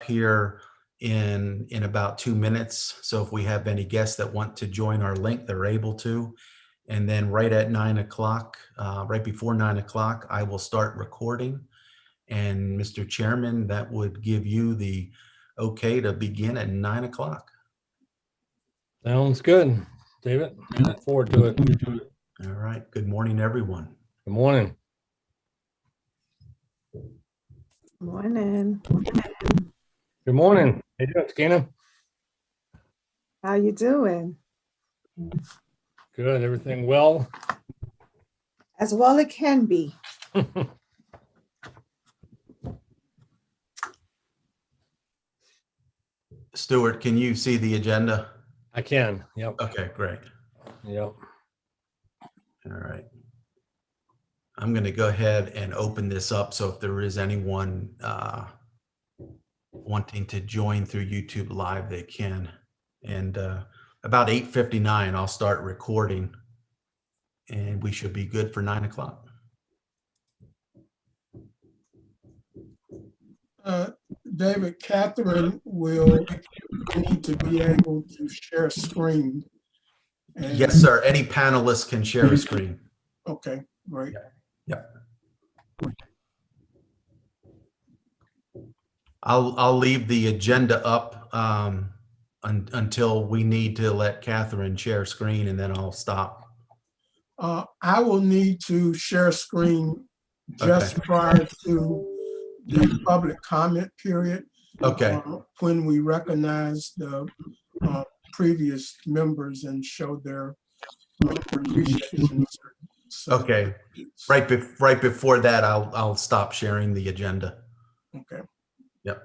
here in about 2 minutes. So if we have any guests that want to join our link, they're able to. And then right at 9 o'clock, right before 9 o'clock, I will start recording. And Mr. Chairman, that would give you the okay to begin at 9 o'clock. Sounds good, David. Look forward to it. All right. Good morning, everyone. Good morning. Morning. Good morning. How you doing, Skeena? How you doing? Good. Everything well? As well it can be. Stuart, can you see the agenda? I can. Yep. Okay, great. Yep. All right. I'm going to go ahead and open this up. So if there is anyone wanting to join through YouTube Live, they can. And about 8:59, I'll start recording and we should be good for 9 o'clock. David, Catherine will need to be able to share a screen. And, Yes, sir. Any panelist can share a screen. okay, great. Yep. I'll leave the agenda up until we need to let Catherine share screen, and then I'll stop. I will need to share a screen just prior to the public comment period. Okay. When we recognize the previous members and show their appreciation. So, Okay. Right before that, I'll stop sharing the agenda. okay. Yep.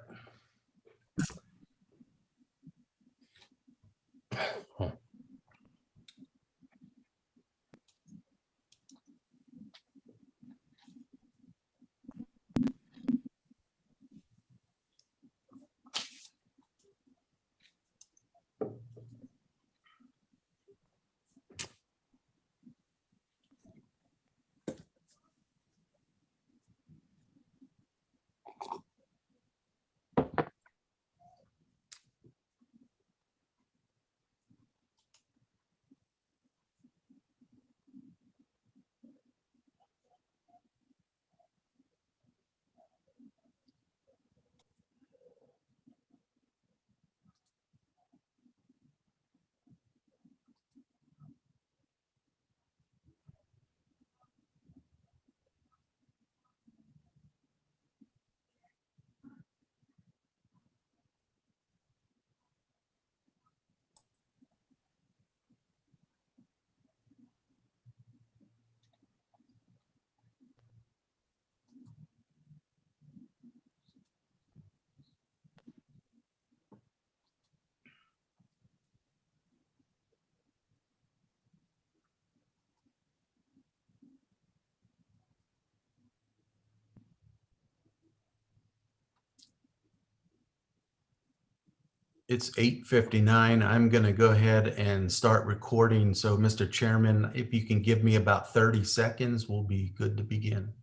It's 8:59. I'm going to go ahead and start recording. So, Mr. Chairman, if you can give me about 30 seconds, we'll be good to begin.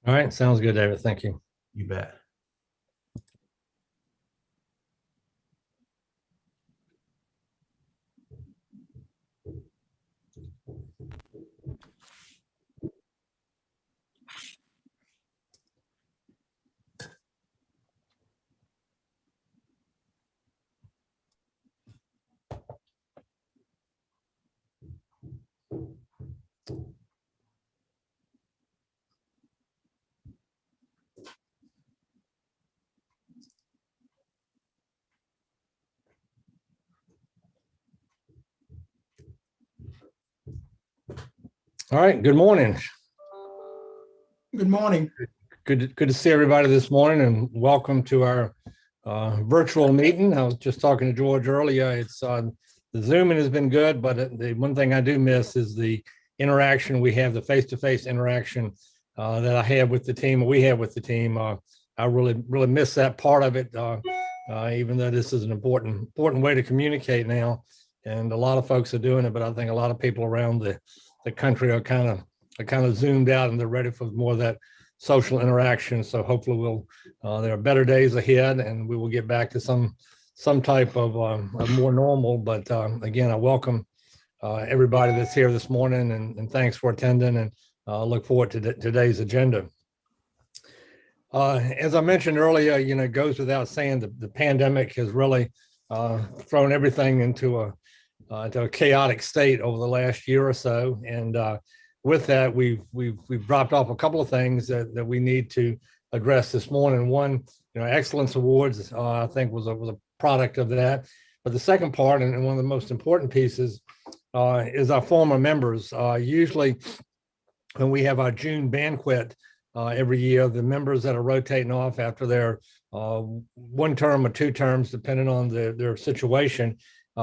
All right. Sounds good, David. Thank you. You bet. All right. Good morning. Good morning. Good to see everybody this morning, and welcome to our virtual meeting. I was just talking to George earlier. It's the Zooming has been good, but the one thing I do miss is the interaction we have, the face-to-face interaction that I have with the team, or we have with the team. I really miss that part of it, even though this is an important way to communicate now, and a lot of folks are doing it, but I think a lot of people around the country are kind of zoomed out, and they're ready for more of that social interaction. So hopefully there are better days ahead, and we will get back to some type of more normal. But again, I welcome everybody that's here this morning, and thanks for attending, and look forward to today's agenda. As I mentioned earlier, it goes without saying the pandemic has really thrown everything into a chaotic state over the last year or so. And with that, we've dropped off a couple of things that we need to address this morning. One, Excellence Awards, I think was a product of that. But the second part, and one of the most important pieces, is our former members. Usually when we have our June banquet every year, the members that are rotating off after their 1 term or 2 terms, depending on their situation,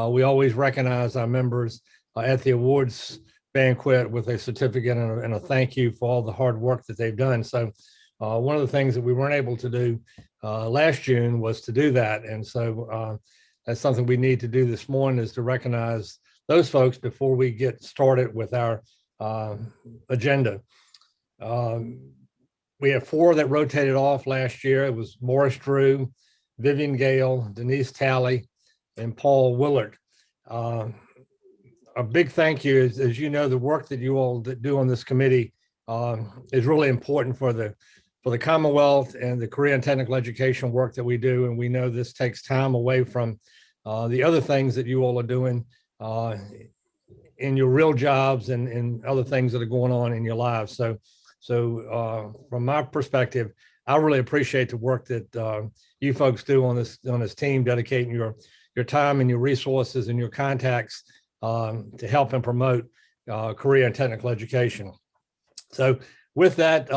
we always recognize our members at the awards banquet with a certificate and a thank you for all the hard work that they've done. So one of the things that we weren't able to do last June was to do that. And so that's something we need to do this morning, is to recognize those folks before we get started with our agenda. We have 4 that rotated off last year. It was Morris Drew, Vivian Gale, Denise Talley, and Paul Willard. A big thank you. As you know, the work that you all do on this committee is really important for the Commonwealth and the career and technical education work that we do. And we know this takes time away from the other things that you all are doing in your real jobs and other things that are going on in your lives. So from my perspective, I really appreciate the work that you folks do on this team, dedicating your time and your resources and your contacts to help and promote career and technical education. So with that,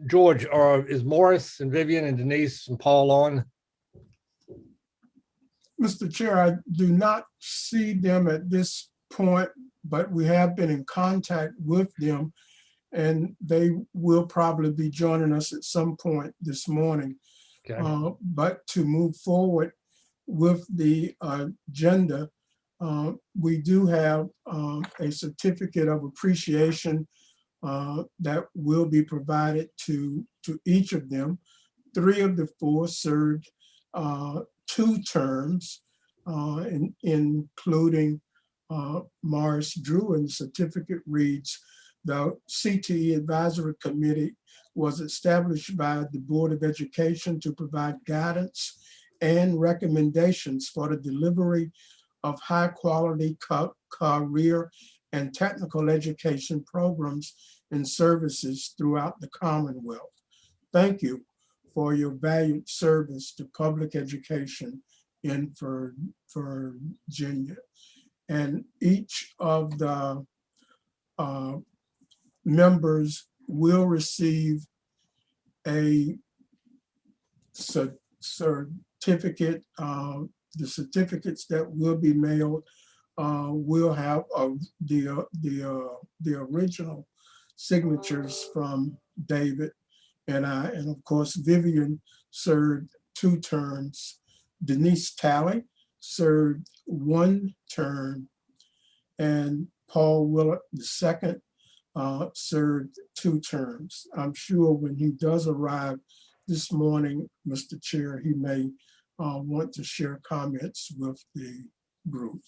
George, is Morris and Vivian and Denise and Paul on? Mr. Chair, I do not see them at this point, but we have been in contact with them, and they will probably be joining us at some point this morning. Okay. But to move forward with the agenda, we do have a certificate of appreciation that will be provided to each of them. 3 of the 4 served 2 terms, including Morris Drew, and the certificate reads, the CTE Advisory Committee was established by the Board of Education to provide guidance and recommendations for the delivery of high quality career and technical education programs and services throughout the Commonwealth. Thank you for your valued service to public education in Virginia. And each of the members will receive a certificate. The certificates that will be mailed will have the original signatures from David and I, and of course Vivian served 2 terms. Denise Talley served 1 term, and Paul Willard II served 2 terms. I'm sure when he does arrive this morning, Mr. Chair, he may want to share comments with the group.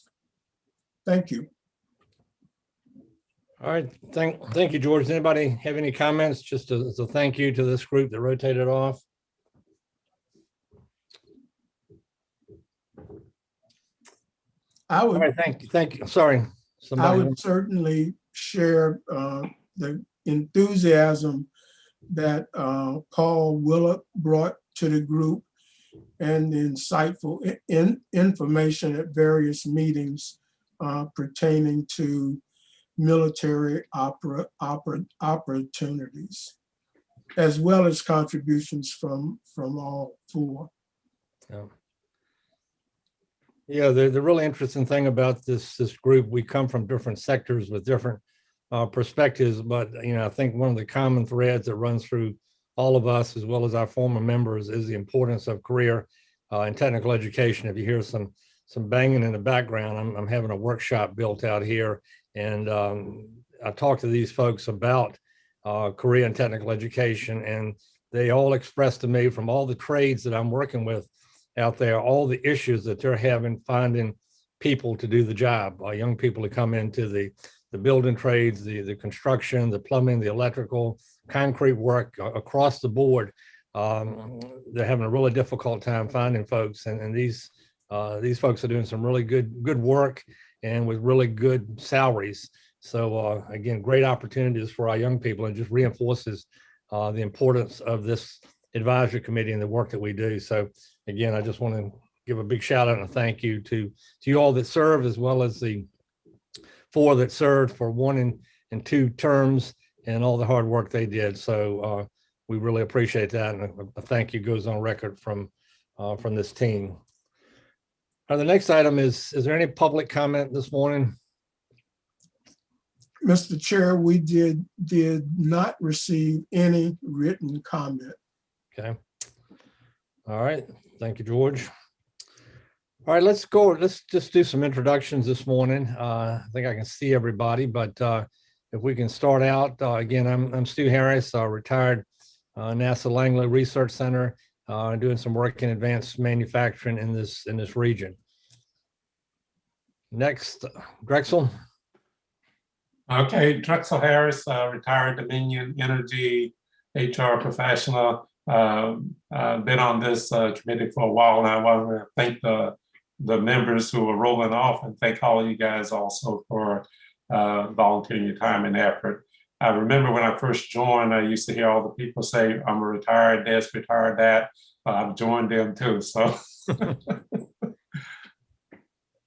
Thank you. All right, thank you, George. Does anybody have any comments, just as a thank you to this group that rotated off? I would, All right, thank you. Sorry, somebody. I would certainly share the enthusiasm that Paul Willard brought to the group and the insightful information at various meetings pertaining to military opportunities, as well as contributions from all 4. Yeah, the really interesting thing about this group, we come from different sectors with different perspectives, but I think one of the common threads that runs through all of us, as well as our former members, is the importance of career and technical education. If you hear some banging in the background, I'm having a workshop built out here, and I talked to these folks about career and technical education. And they all expressed to me from all the trades that I'm working with out there, all the issues that they're having finding people to do the job, young people to come into the building trades, the construction, the plumbing, the electrical, concrete work across the board. They're having a really difficult time finding folks, and these folks are doing some really good work and with really good salaries. So again, great opportunities for our young people, and just reinforces the importance of this advisory committee and the work that we do. So again, I just want to give a big shout out and a thank you to you all that served, as well as the 4 that served for 1 and 2 terms, and all the hard work they did. So we really appreciate that, and a thank you goes on record from this team. The next item is there any public comment this morning? Mr. Chair, we did not receive any written comment. Okay. All right. Thank you, George. All right, let's go. Let's just do some introductions this morning. I think I can see everybody, but if we can start out, again, I'm Stu Harris, retired NASA Langley Research Center, doing some work in advanced manufacturing in this region. Next, Drexel. Okay, Drexel Harris, retired Dominion Energy HR professional. Been on this committee for a while now. I want to thank the members who are rolling off, and thank all of you guys also for volunteering your time and effort. I remember when I first joined, I used to hear all the people say, I'm a retired this, retired that. I've joined them too, so.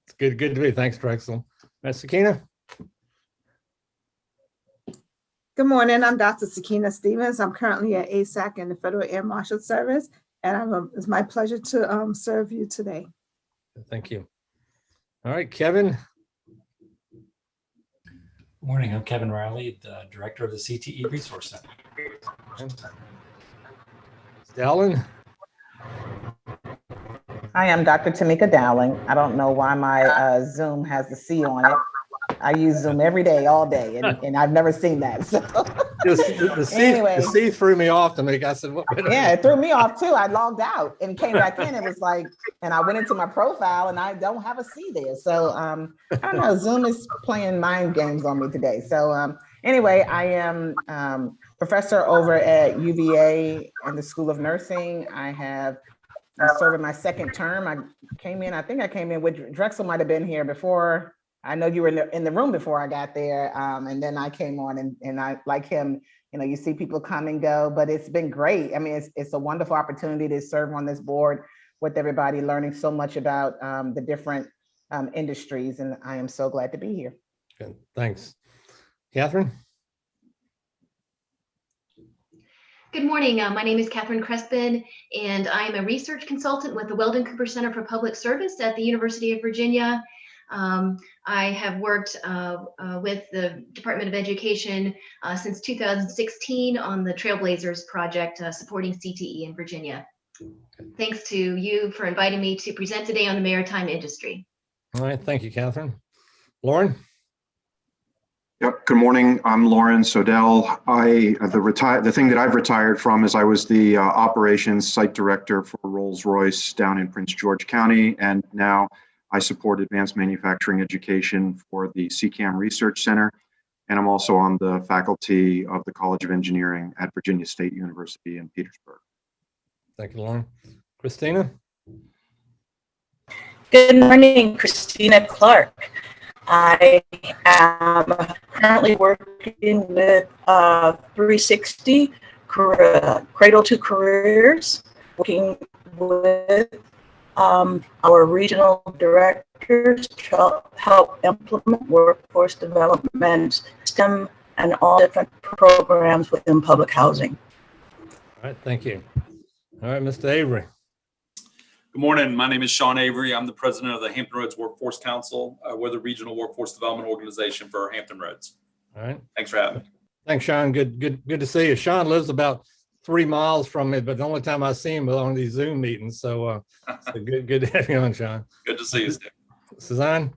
It's good to be. Thanks, Drexel. Sakina. Good morning. I'm Dr. Sakina Stevens. I'm currently at ASAC in the Federal Air Marshal Service, and it's my pleasure to serve you today. Thank you. All right, Kevin. Good morning. I'm Kevin Riley, the director of the CTE Resource Center. Dallin. Hi, I'm Dr. Tamika Dowling. I don't know why my Zoom has the C on it. I use Zoom every day, all day, and I've never seen that. So the C threw me off to make. I said, what? Yeah, it threw me off too. I logged out and came back in. It was like, and I went into my profile and I don't have a C there. So I don't know, Zoom is playing mind games on me today. So anyway, I am professor over at UVA and the School of Nursing. I'm serving my 2nd term. I think I came in with Drexel, might have been here before. I know you were in the room before I got there, and then I came on, and I, like him, you see people come and go, but it's been great. I mean, it's a wonderful opportunity to serve on this board with everybody, learning so much about the different industries, and I am so glad to be here. Good, thanks. Catherine? Good morning. My name is Catherine Crespin, and I am a research consultant with the Weldon Cooper Center for Public Service at the University of Virginia. I have worked with the Department of Education since 2016 on the Trailblazers project supporting CTE in Virginia. Thanks to you for inviting me to present today on the maritime industry. All right, thank you, Catherine. Lauren? Yep. Good morning. I'm Lauren Sodell. The thing that I've retired from is I was the operations site director for Rolls-Royce down in Prince George County, and now I support advanced manufacturing education for the CCAM Research Center, and I'm also on the faculty of the College of Engineering at Virginia State University in Petersburg. Thank you, Lauren. Christina? Good morning, Christina Clark. I am currently working with 360 Cradle to Careers, working with our regional directors to help implement workforce development, STEM, and all different programs within public housing. All right, thank you. All right, Mr. Avery. Good morning. My name is Sean Avery. I'm the president of the Hampton Roads Workforce Council. We're the regional workforce development organization for Hampton Roads. All right. Thanks for having me. Thanks, Sean. Good to see you. Sean lives about 3 miles from me, but the only time I see him is on these Zoom meetings. So, good to have you on, Sean. Good to see you, Steve. Suzanne?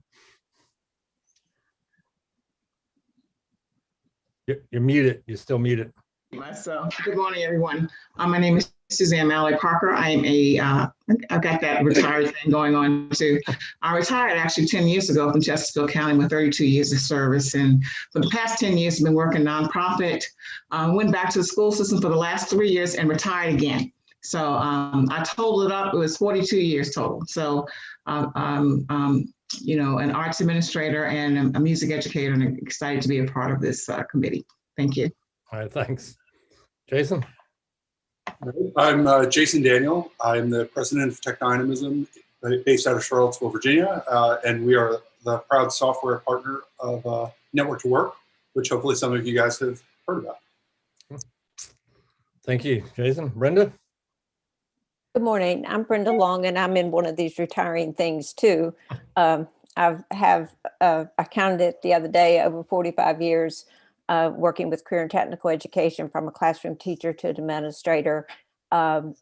You're muted. You're still muted. Myself. Good morning, everyone. My name is Suzanne Malloy Parker. I am I've got that retired thing going on too. I retired actually 10 years ago from Chesterfield County with 32 years of service. And for the past 10 years, I've been working nonprofit, went back to the school system for the last 3 years and retired again. So I totaled it up, it was 42 years total. So you know, an arts administrator and a music educator, and I'm excited to be a part of this committee. Thank you. All right, thanks. Jason? I'm Jason Daniel. I'm the president of Tech Dynamism based out of Charlottesville, Virginia. And we are the proud software partner of Network to Work, which hopefully some of you guys have heard about. Thank you, Jason. Brenda? Good morning. I'm Brenda Long, and I'm in one of these retiring things too. I counted it the other day, over 45 years working with career and technical education, from a classroom teacher to an administrator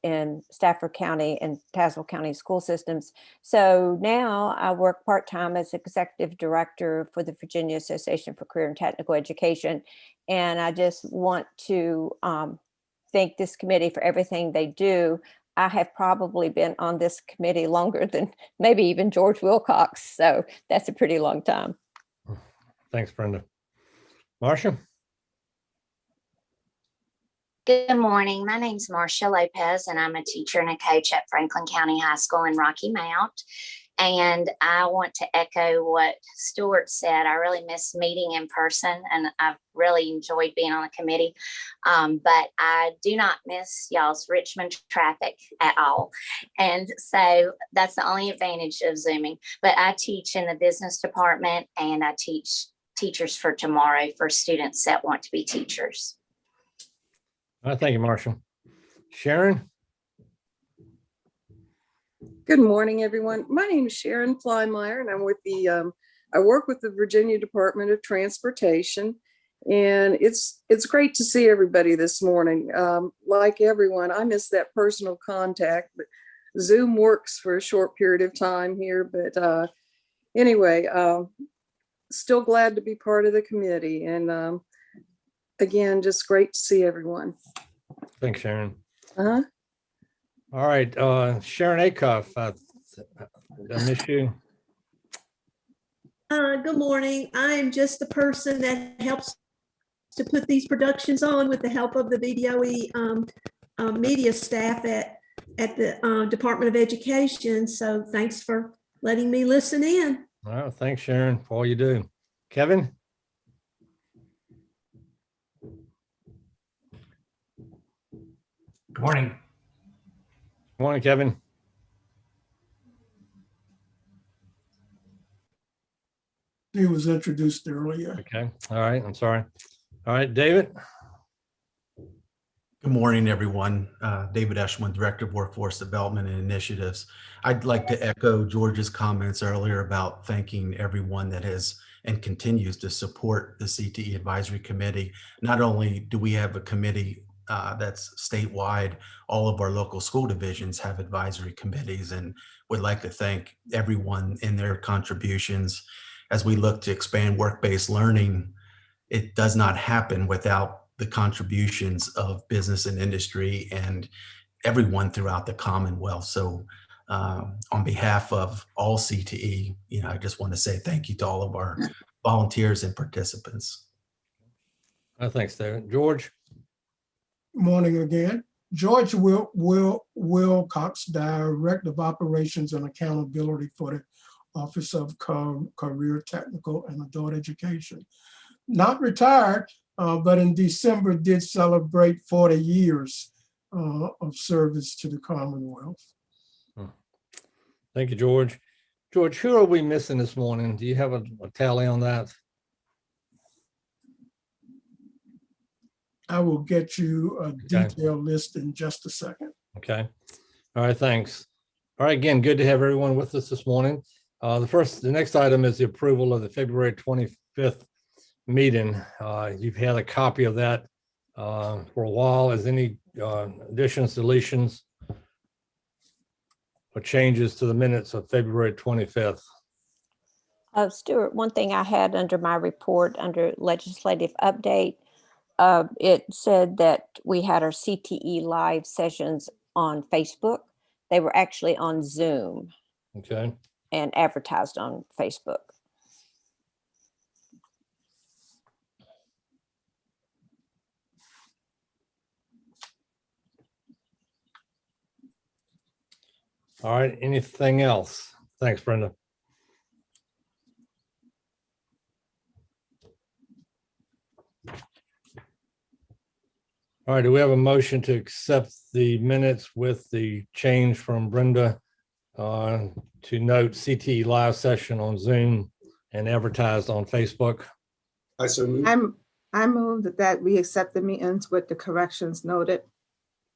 in Stafford County and Tazewell County school systems. So now I work part-time as executive director for the Virginia Association for Career and Technical Education. And I just want to thank this committee for everything they do. I have probably been on this committee longer than maybe even George Wilcox. So that's a pretty long time. Thanks, Brenda. Marcia? Good morning. My name is Marcia Lopez, and I'm a teacher and a coach at Franklin County High School in Rocky Mount. And I want to echo what Stuart said. I really miss meeting in person, and I've really enjoyed being on the committee. But I do not miss y'all's Richmond traffic at all. And so that's the only advantage of Zooming. But I teach in the business department, and I teach Teachers for Tomorrow for students that want to be teachers. Thank you, Marcia. Sharon? Good morning, everyone. My name is Sharon Fleinmeier, and I'm with the, I work with the Virginia Department of Transportation, and it's great to see everybody this morning. Like everyone, I miss that personal contact, but Zoom works for a short period of time here. But anyway, still glad to be part of the committee, and again, just great to see everyone. Thanks, Sharon. All right, Sharon Acuff, did I miss you? Good morning. I am just the person that helps to put these productions on with the help of the VDOE media staff at the Department of Education. So thanks for letting me listen in. Well, thanks, Sharon, for all you do. Kevin? Good morning. Good morning, Kevin. He was introduced earlier. Okay. All right. I'm sorry. All right, David. Good morning, everyone. David Eschmann, Director of Workforce Development and Initiatives. I'd like to echo George's comments earlier about thanking everyone that has and continues to support the CTE Advisory Committee. Not only do we have a committee that's statewide, all of our local school divisions have advisory committees, and would like to thank everyone in their contributions as we look to expand work-based learning. It does not happen without the contributions of business and industry and everyone throughout the Commonwealth. So on behalf of all CTE, I just want to say thank you to all of our volunteers and participants. Thanks, David. George. Good morning again. George Wilcox, Director of Operations and Accountability for the Office of Career, Technical, and Adult Education. Not retired, but in December did celebrate 40 years of service to the Commonwealth. Thank you, George. George, who are we missing this morning? Do you have a tally on that? I will get you a detailed list in just a second. Okay. All right, thanks. All right, again, good to have everyone with us this morning. The next item is the approval of the February 25th meeting. You've had a copy of that for a while. Is any additions, deletions, or changes to the minutes of February 25th? Stuart, one thing I had under my report under legislative update, It said that we had our CTE Live Sessions on Facebook. They were actually on Zoom Okay. and advertised on Facebook. All right. Anything else? Thanks, Brenda. All right. Do we have a motion to accept the minutes with the change from Brenda to note CTE Live Session on Zoom and advertised on Facebook? I so move. I move that we accept the minutes with the corrections noted.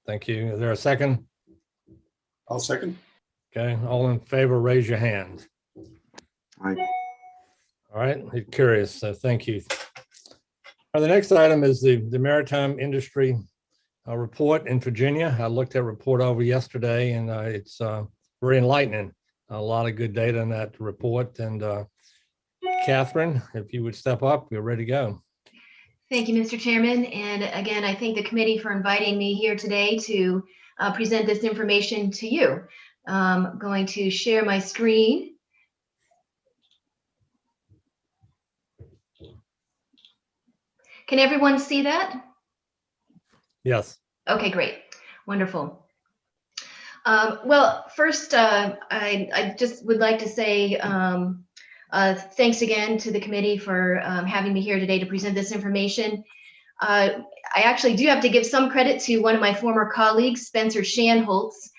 Thank you. Is there a second? I'll second. Okay. All in favor, raise your hand. Aye. All right. Curious. So thank you. The next item is the maritime industry report in Virginia. I looked that report over yesterday, and it's very enlightening. A lot of good data in that report. And Catherine, if you would step up, we're ready to go. Thank you, Mr. Chairman. And again, I thank the committee for inviting me here today to present this information to you. I'm going to share my screen. Can everyone see that? Yes. Okay, great. Wonderful. Well, first, I just would like to say thanks again to the committee for having me here today to present this information. I actually do have to give some credit to one of my former colleagues, Spencer Shanholtz,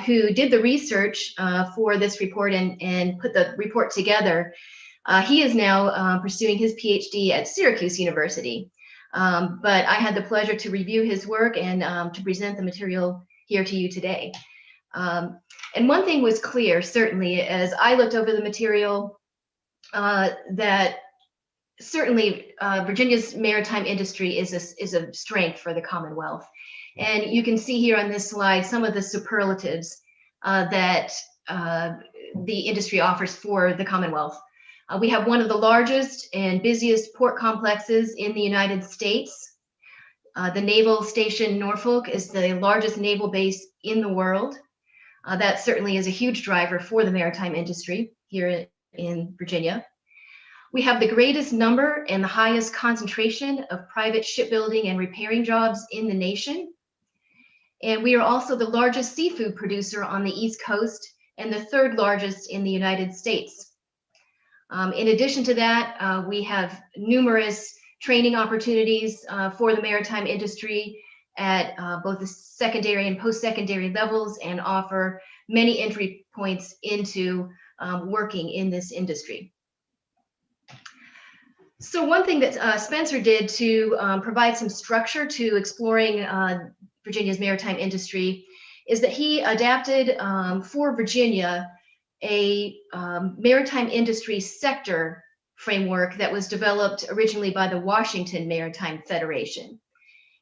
who did the research for this report and put the report together. He is now pursuing his PhD at Syracuse University, but I had the pleasure to review his work and to present the material here to you today. And one thing was clear, certainly, as I looked over the material, that certainly Virginia's maritime industry is a strength for the Commonwealth. And you can see here on this slide some of the superlatives that the industry offers for the Commonwealth. We have one of the largest and busiest port complexes in the United States. The Naval Station Norfolk is the largest naval base in the world. That certainly is a huge driver for the maritime industry here in Virginia. We have the greatest number and the highest concentration of private shipbuilding and repairing jobs in the nation. And we are also the largest seafood producer on the East Coast and the third largest in the United States. In addition to that, we have numerous training opportunities for the maritime industry at both the secondary and post-secondary levels, and offer many entry points into working in this industry. So one thing that Spencer did to provide some structure to exploring Virginia's maritime industry is that he adapted for Virginia a maritime industry sector framework that was developed originally by the Washington Maritime Federation.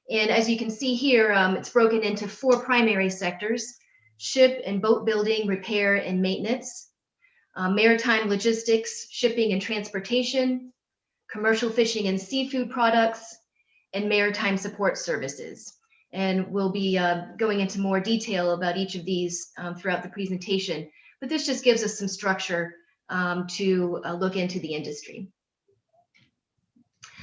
And as you can see here, it's broken into 4 primary sectors: ship and boat building, repair and maintenance, maritime logistics, shipping and transportation, commercial fishing and seafood products, and maritime support services. And we'll be going into more detail about each of these throughout the presentation, but this just gives us some structure to look into the industry.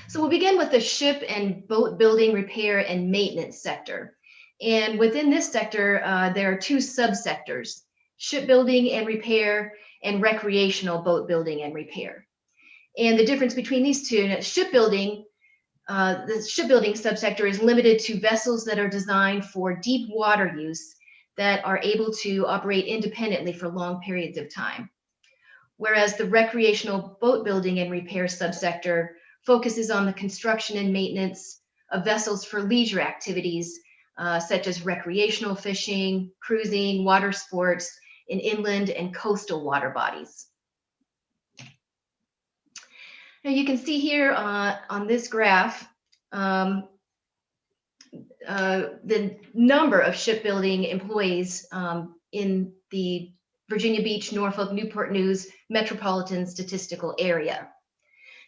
So we'll begin with the ship and boat building, repair, and maintenance sector. And within this sector, there are 2 subsectors: shipbuilding and repair, and recreational boat building and repair. And the difference between these two, shipbuilding, the shipbuilding subsector is limited to vessels that are designed for deep water use that are able to operate independently for long periods of time. Whereas the recreational boat building and repair subsector focuses on the construction and maintenance of vessels for leisure activities, such as recreational fishing, cruising, water sports in inland and coastal water bodies. Now you can see here on this graph the number of shipbuilding employees in the Virginia Beach, Norfolk, Newport News metropolitan statistical area.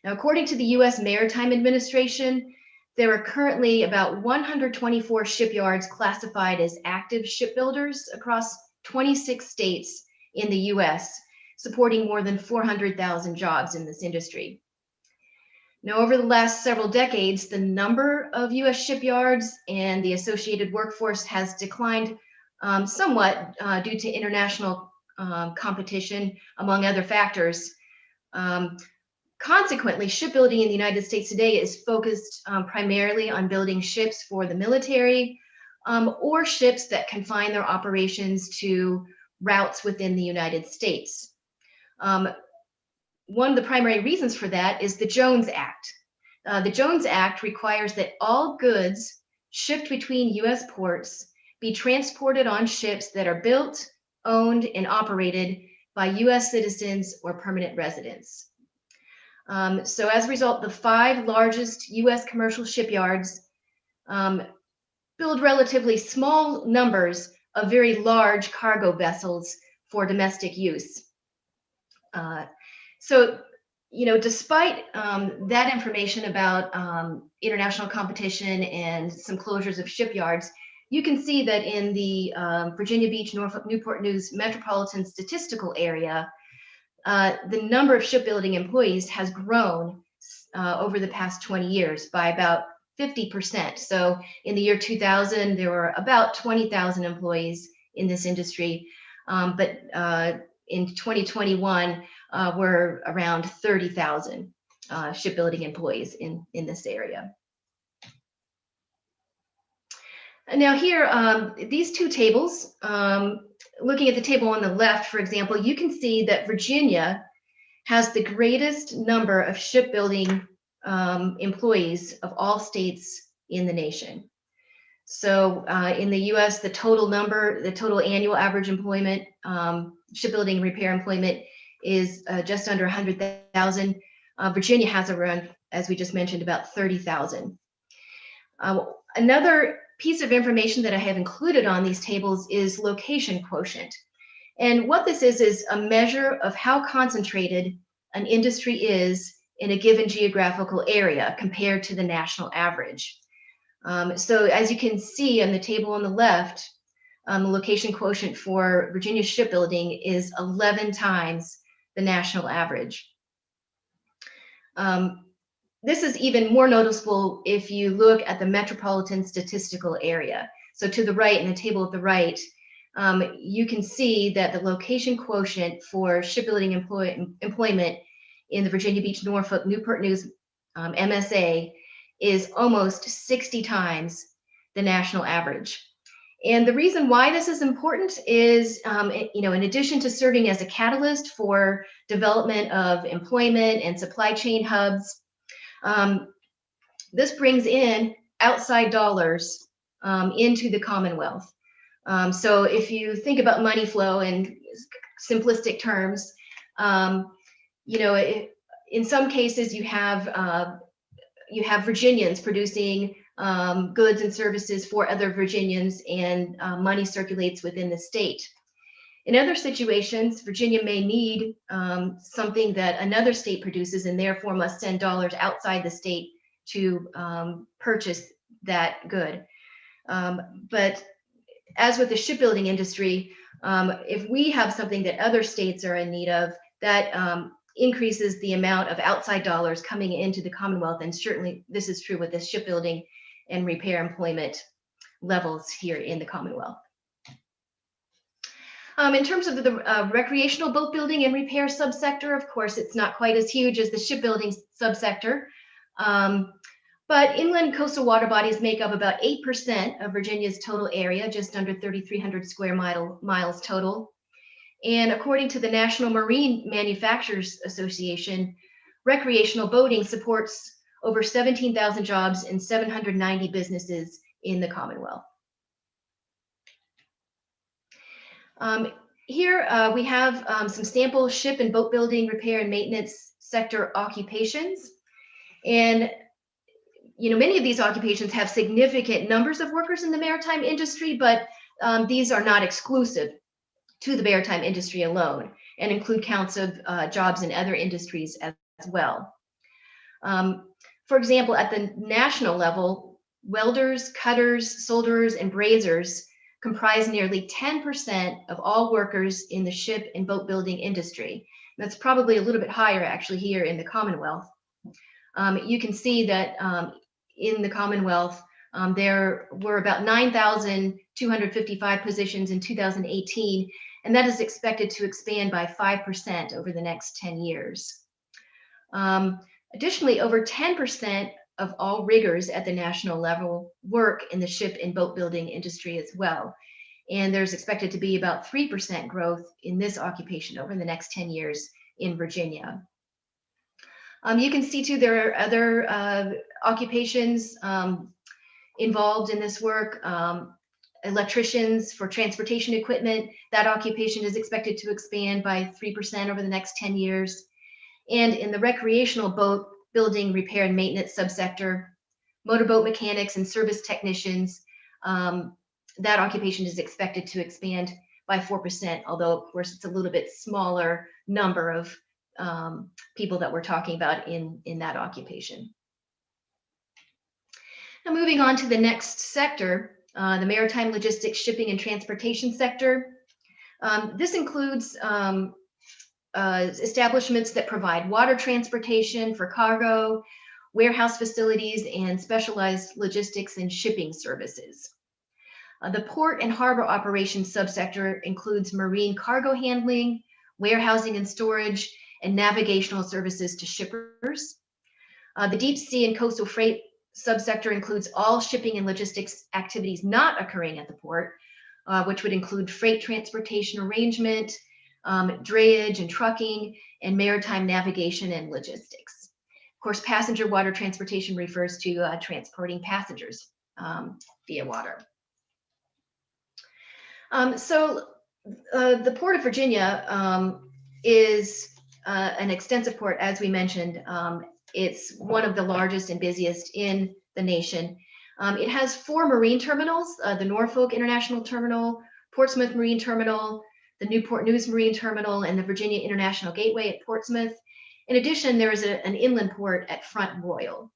Now, according to the U.S. Maritime Administration, there are currently about 124 shipyards classified as active shipbuilders across 26 states in the US, supporting more than 400,000 jobs in this industry. Now, over the last several decades, the number of US shipyards and the associated workforce has declined somewhat due to international competition, among other factors. Consequently, shipbuilding in the United States today is focused primarily on building ships for the military or ships that confine their operations to routes within the United States. One of the primary reasons for that is the Jones Act. The Jones Act requires that all goods shipped between US ports be transported on ships that are built, owned, and operated by US citizens or permanent residents. So as a result, the 5 largest US commercial shipyards build relatively small numbers of very large cargo vessels for domestic use. So, you know, despite that information about international competition and some closures of shipyards, you can see that in the Virginia Beach, Norfolk, Newport News metropolitan statistical area, the number of shipbuilding employees has grown over the past 20 years by about 50%. So in the year 2000, there were about 20,000 employees in this industry, but in 2021, we're around 30,000 shipbuilding employees in this area. And now here, these two tables, looking at the table on the left, for example, you can see that Virginia has the greatest number of shipbuilding employees of all states in the nation. So in the US, the total annual average employment, shipbuilding repair employment is just under 100,000. Virginia has around, as we just mentioned, about 30,000. Another piece of information that I have included on these tables is location quotient. And what this is a measure of how concentrated an industry is in a given geographical area compared to the national average. So as you can see on the table on the left, the location quotient for Virginia shipbuilding is 11 times the national average. This is even more noticeable if you look at the metropolitan statistical area. So to the right, in the table at the right, you can see that the location quotient for shipbuilding employment in the Virginia Beach, Norfolk, Newport News MSA is almost 60 times the national average. And the reason why this is important is, you know, in addition to serving as a catalyst for development of employment and supply chain hubs, this brings in outside dollars into the Commonwealth. So if you think about money flow in simplistic terms, you know, in some cases you have Virginians producing goods and services for other Virginians, and money circulates within the state. In other situations, Virginia may need something that another state produces and therefore must send dollars outside the state to purchase that good. But as with the shipbuilding industry, if we have something that other states are in need of, that increases the amount of outside dollars coming into the Commonwealth. And certainly this is true with the shipbuilding and repair employment levels here in the Commonwealth. In terms of the recreational boat building and repair subsector, of course, it's not quite as huge as the shipbuilding subsector, but inland coastal water bodies make up about 8% of Virginia's total area, just under 3,300 square miles total. And according to the National Marine Manufacturers Association, recreational boating supports over 17,000 jobs and 790 businesses in the Commonwealth. Here we have some sample ship and boat building, repair and maintenance sector occupations. And you know, many of these occupations have significant numbers of workers in the maritime industry, but these are not exclusive to the maritime industry alone, and include counts of jobs in other industries as well. For example, at the national level, welders, cutters, solderers, and brazers comprise nearly 10% of all workers in the ship and boat building industry. That's probably a little bit higher actually here in the Commonwealth. You can see that in the Commonwealth, there were about 9,255 positions in 2018, and that is expected to expand by 5% over the next 10 years. Additionally, over 10% of all riggers at the national level work in the ship and boat building industry as well. And there's expected to be about 3% growth in this occupation over the next 10 years in Virginia. You can see too, there are other occupations involved in this work. Electricians for transportation equipment, that occupation is expected to expand by 3% over the next 10 years. And in the recreational boat building, repair and maintenance subsector, motorboat mechanics and service technicians, that occupation is expected to expand by 4%, although of course it's a little bit smaller number of people that we're talking about in that occupation. Now moving on to the next sector, the maritime logistics, shipping and transportation sector. This includes establishments that provide water transportation for cargo, warehouse facilities, and specialized logistics and shipping services. The port and harbor operations subsector includes marine cargo handling, warehousing and storage, and navigational services to shippers. The deep sea and coastal freight subsector includes all shipping and logistics activities not occurring at the port, which would include freight transportation arrangement, drayage and trucking, and maritime navigation and logistics. Of course, passenger water transportation refers to transporting passengers via water. So the Port of Virginia is an extensive port, as we mentioned. It's one of the largest and busiest in the nation. It has 4 marine terminals, the Norfolk International Terminal, Portsmouth Marine Terminal, the Newport News Marine Terminal, and the Virginia International Gateway at Portsmouth. In addition, there is an inland port at Front Royal.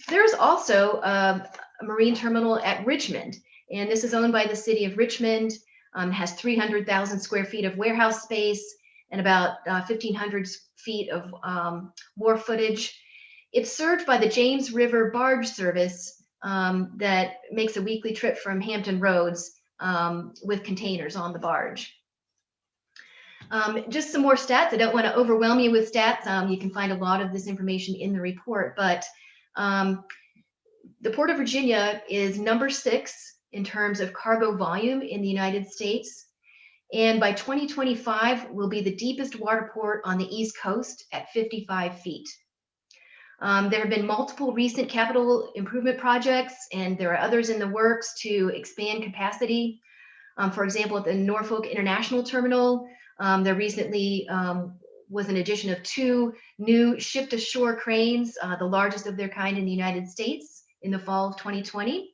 There's also a marine terminal at Richmond, and this is owned by the city of Richmond. Has 300,000 square feet of warehouse space and about 1,500 feet of wharf footage. It's served by the James River barge service that makes a weekly trip from Hampton Roads with containers on the barge. Just some more stats. I don't want to overwhelm you with stats. You can find a lot of this information in the report, but the Port of Virginia is number 6 in terms of cargo volume in the United States. And by 2025, will be the deepest water port on the East Coast at 55 feet. There have been multiple recent capital improvement projects, and there are others in the works to expand capacity. For example, at the Norfolk International Terminal, there recently was an addition of 2 new ship-to-shore cranes, the largest of their kind in the United States, in the fall of 2020,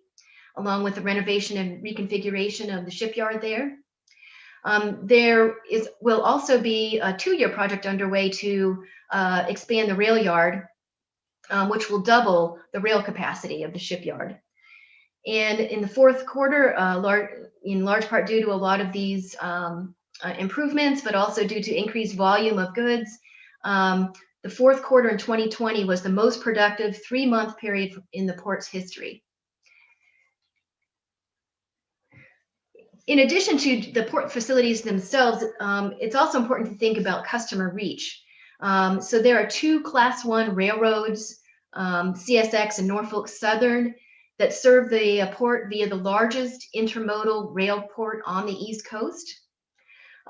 along with the renovation and reconfiguration of the shipyard there. There will also be a 2-year project underway to expand the rail yard, which will double the rail capacity of the shipyard. And in the 4th quarter, in large part due to a lot of these improvements, but also due to increased volume of goods, the 4th quarter in 2020 was the most productive 3-month period in the port's history. In addition to the port facilities themselves, it's also important to think about customer reach. So there are 2 Class 1 railroads, CSX and Norfolk Southern, that serve the port via the largest intermodal rail port on the East Coast.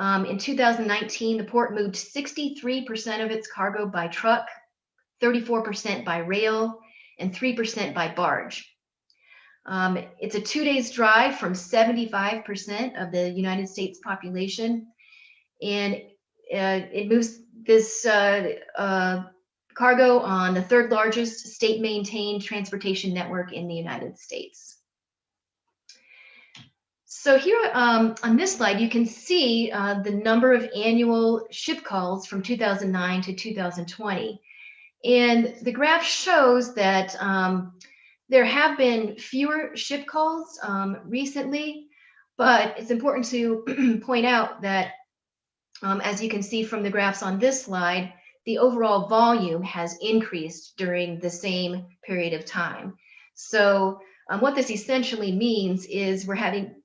In 2019, the port moved 63% of its cargo by truck, 34% by rail, and 3% by barge. It's a 2 days drive from 75% of the United States population, and it moves this cargo on the 3rd largest state-maintained transportation network in the United States. So here on this slide, you can see the number of annual ship calls from 2009 to 2020. And the graph shows that there have been fewer ship calls recently, but it's important to point out that as you can see from the graphs on this slide, the overall volume has increased during the same period of time. So what this essentially means is we're having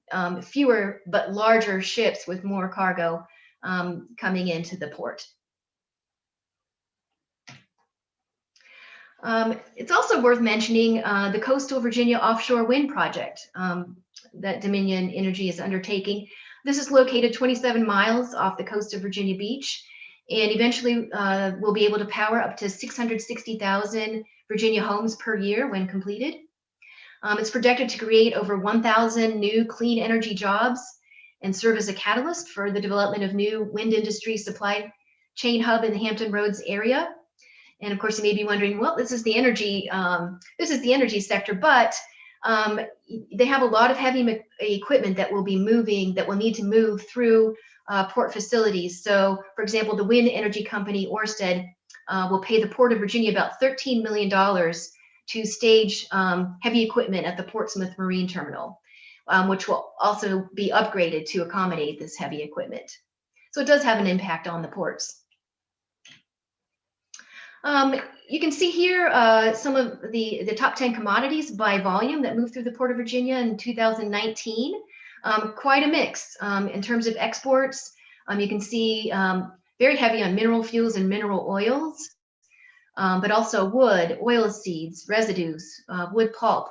fewer but larger ships with more cargo coming into the port. It's also worth mentioning the Coastal Virginia Offshore Wind project that Dominion Energy is undertaking. This is located 27 miles off the coast of Virginia Beach, and eventually we'll be able to power up to 660,000 Virginia homes per year when completed. It's projected to create over 1,000 new clean energy jobs and serve as a catalyst for the development of new wind industry supply chain hub in the Hampton Roads area. And of course, you may be wondering, well, this is the energy sector, but they have a lot of heavy equipment that will be moving, that will need to move through port facilities. So, for example, the wind energy company Ørsted will pay the Port of Virginia about $13 million to stage heavy equipment at the Portsmouth Marine Terminal, which will also be upgraded to accommodate this heavy equipment. So it does have an impact on the ports. You can see here some of the top 10 commodities by volume that moved through the Port of Virginia in 2019. Quite a mix in terms of exports. You can see very heavy on mineral fuels and mineral oils, but also wood, oil seeds, residues, wood pulp,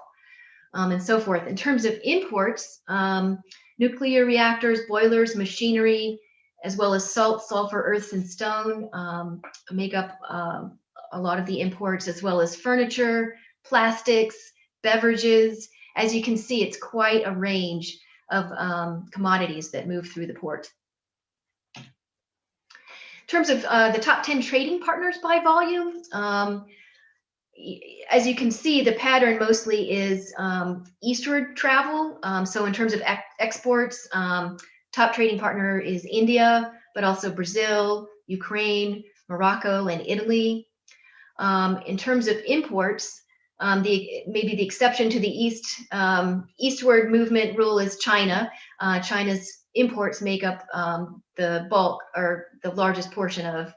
and so forth. In terms of imports, nuclear reactors, boilers, machinery, as well as salt, sulfur, earths, and stone make up a lot of the imports, as well as furniture, plastics, beverages. As you can see, it's quite a range of commodities that move through the port. In terms of the top 10 trading partners by volume, as you can see, the pattern mostly is eastward travel. So in terms of exports, top trading partner is India, but also Brazil, Ukraine, Morocco, and Italy. In terms of imports, maybe the exception to the eastward movement rule is China. China's imports make up the bulk or the largest portion of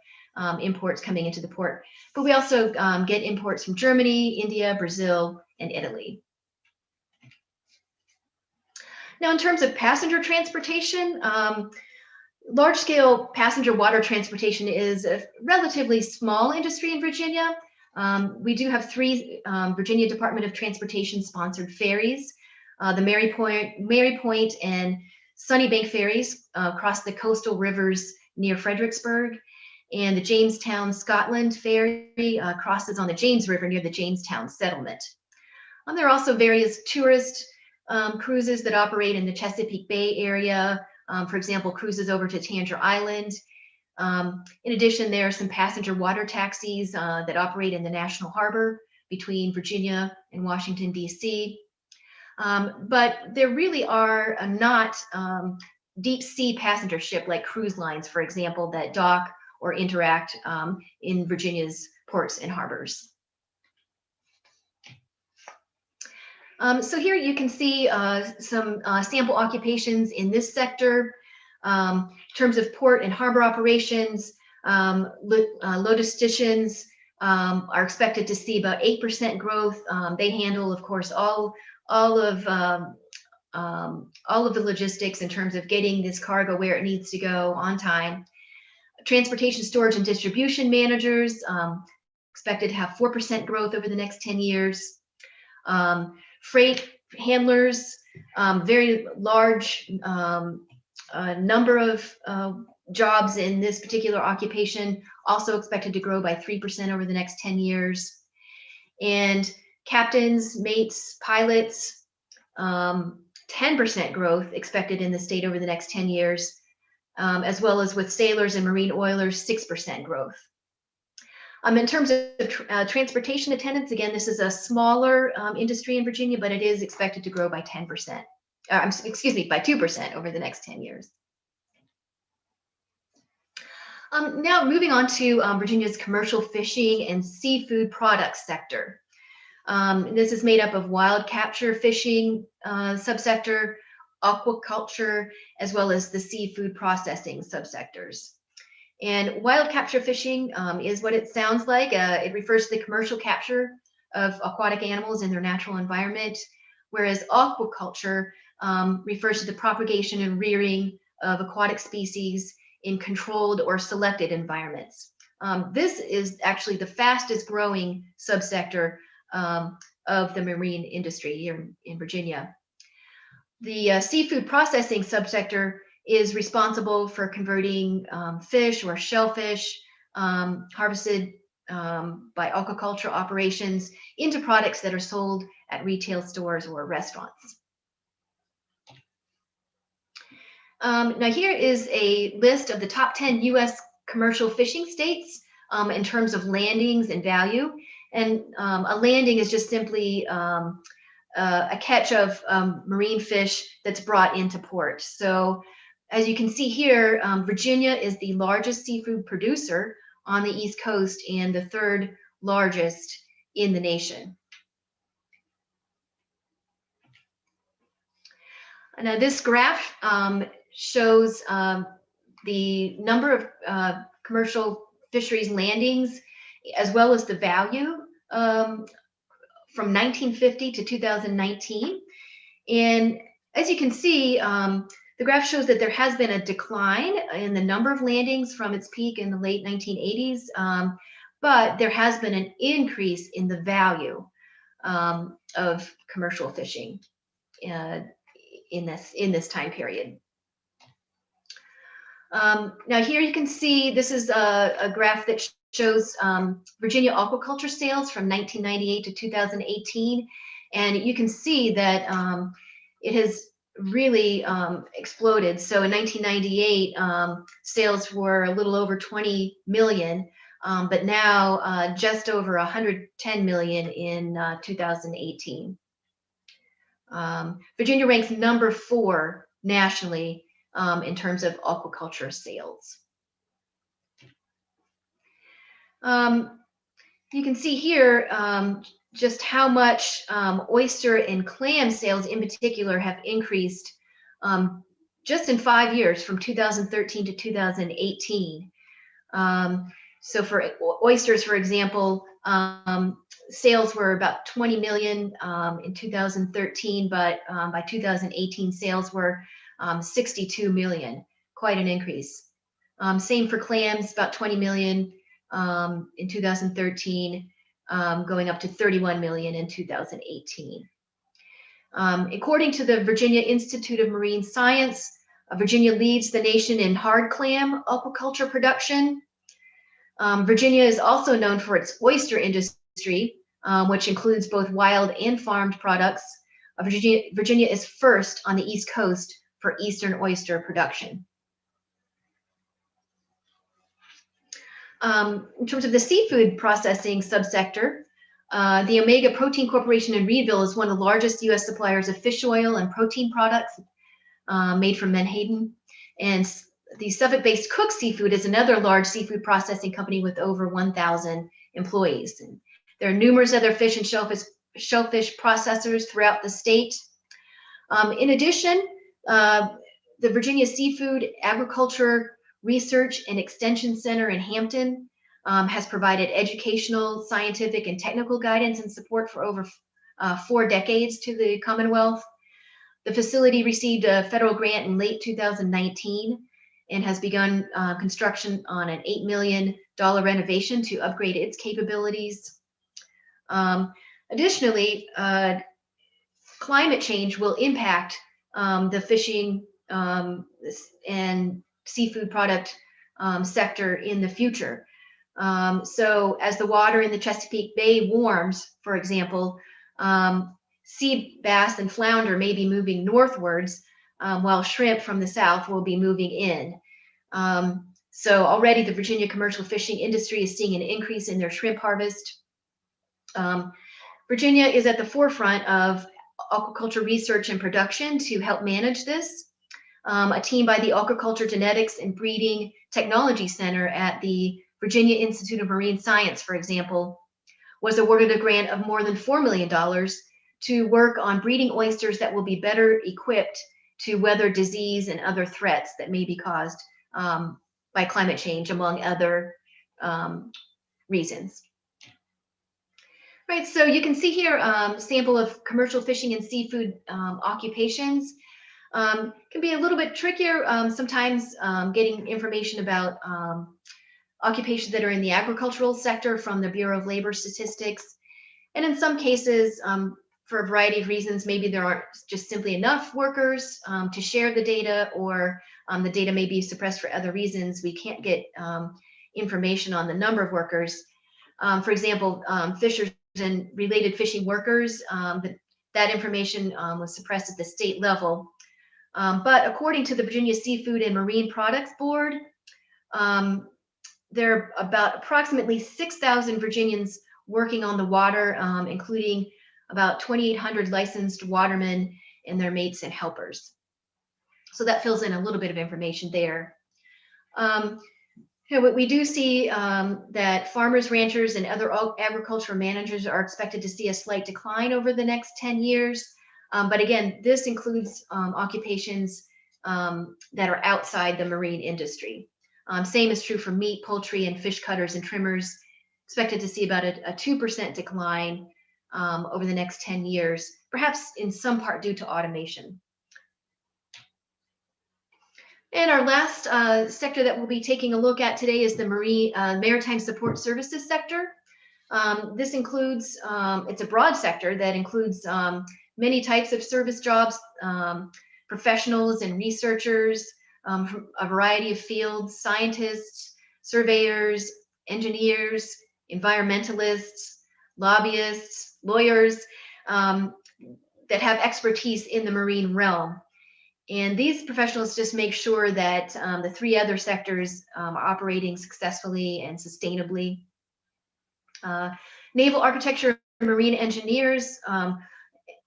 imports coming into the port. But we also get imports from Germany, India, Brazil, and Italy. Now, in terms of passenger transportation, large-scale passenger water transportation is a relatively small industry in Virginia. We do have 3 Virginia Department of Transportation sponsored ferries. The Mary Point and Sunnybank ferries cross the coastal rivers near Fredericksburg, and the Jamestown, Scotland ferry crosses on the James River near the Jamestown settlement. There are also various tourist cruises that operate in the Chesapeake Bay area. For example, cruises over to Tangier Island. In addition, there are some passenger water taxis that operate in the National Harbor between Virginia and Washington, D.C. But there really are not deep sea passenger ship like cruise lines, for example, that dock or interact in Virginia's ports and harbors. So here you can see some sample occupations in this sector. In terms of port and harbor operations, logisticians are expected to see about 8% growth. They handle, of course, all of the logistics in terms of getting this cargo where it needs to go on time. Transportation, storage, and distribution managers expected to have 4% growth over the next 10 years. Freight handlers, very large number of jobs in this particular occupation, also expected to grow by 3% over the next 10 years. And captains, mates, pilots, 10% growth expected in the state over the next 10 years, as well as with sailors and marine oilers, 6% growth. In terms of transportation attendants, again, this is a smaller industry in Virginia, but it is expected to grow by 10%. Excuse me, by 2% over the next 10 years. Now moving on to Virginia's commercial fishing and seafood products sector. This is made up of wild capture fishing subsector, aquaculture, as well as the seafood processing subsectors. And wild capture fishing is what it sounds like. It refers to the commercial capture of aquatic animals in their natural environment, whereas aquaculture refers to the propagation and rearing of aquatic species in controlled or selected environments. This is actually the fastest growing subsector of the marine industry here in Virginia. The seafood processing subsector is responsible for converting fish or shellfish harvested by aquaculture operations into products that are sold at retail stores or restaurants. Now here is a list of the top 10 US commercial fishing states in terms of landings and value. And a landing is just simply a catch of marine fish that's brought into port. So as you can see here, Virginia is the largest seafood producer on the East Coast and the third largest in the nation. Now this graph shows the number of commercial fisheries landings as well as the value from 1950 to 2019. And as you can see, the graph shows that there has been a decline in the number of landings from its peak in the late 1980s, but there has been an increase in the value of commercial fishing in this time period. Now here you can see this is a graph that shows Virginia aquaculture sales from 1998 to 2018, and you can see that it has really exploded. So in 1998, sales were a little over 20 million, but now just over 110 million in 2018. Virginia ranks number 4 nationally in terms of aquaculture sales. You can see here just how much oyster and clam sales in particular have increased just in 5 years from 2013 to 2018. So for oysters, for example, sales were about 20 million in 2013, but by 2018 sales were 62 million, quite an increase. Same for clams, about 20 million in 2013, going up to 31 million in 2018. According to the Virginia Institute of Marine Science, Virginia leads the nation in hard clam aquaculture production. Virginia is also known for its oyster industry, which includes both wild and farmed products. Virginia is first on the East Coast for eastern oyster production. In terms of the seafood processing subsector, the Omega Protein Corporation in Reedville is one of the largest U.S. suppliers of fish oil and protein products made from menhaden. And the Suffolk-based Cook Seafood is another large seafood processing company with over 1,000 employees. And there are numerous other fish and shellfish processors throughout the state. In addition, the Virginia Seafood Agriculture Research and Extension Center in Hampton has provided educational, scientific, and technical guidance and support for over 4 decades to the Commonwealth. The facility received a federal grant in late 2019 and has begun construction on an $8 million renovation to upgrade its capabilities. Additionally, climate change will impact the fishing and seafood product sector in the future. So as the water in the Chesapeake Bay warms, for example, sea bass and flounder may be moving northwards, while shrimp from the south will be moving in. So already the Virginia commercial fishing industry is seeing an increase in their shrimp harvest. Virginia is at the forefront of aquaculture research and production to help manage this. A team by the Aquaculture Genetics and Breeding Technology Center at the Virginia Institute of Marine Science, for example, was awarded a grant of more than $4 million to work on breeding oysters that will be better equipped to weather disease and other threats that may be caused by climate change, among other reasons. Right, so you can see here a sample of commercial fishing and seafood occupations. Can be a little bit trickier sometimes getting information about occupations that are in the agricultural sector from the Bureau of Labor Statistics. And in some cases, for a variety of reasons, maybe there aren't just simply enough workers to share the data, or the data may be suppressed for other reasons. We can't get information on the number of workers. For example, fishers and related fishing workers, that information was suppressed at the state level. But according to the Virginia Seafood and Marine Products Board, there are about approximately 6,000 Virginians working on the water, including about 2,800 licensed watermen and their mates and helpers. So that fills in a little bit of information there. We do see that farmers, ranchers, and other agricultural managers are expected to see a slight decline over the next 10 years. But again, this includes occupations that are outside the marine industry. Same is true for meat, poultry, and fish cutters and trimmers, expected to see about a 2% decline over the next 10 years, perhaps in some part due to automation. And our last sector that we'll be taking a look at today is the maritime support services sector. This includes, it's a broad sector that includes many types of service jobs, professionals and researchers from a variety of fields, scientists, surveyors, engineers, environmentalists, lobbyists, lawyers that have expertise in the marine realm. And these professionals just make sure that the three other sectors are operating successfully and sustainably. Naval architecture and marine engineers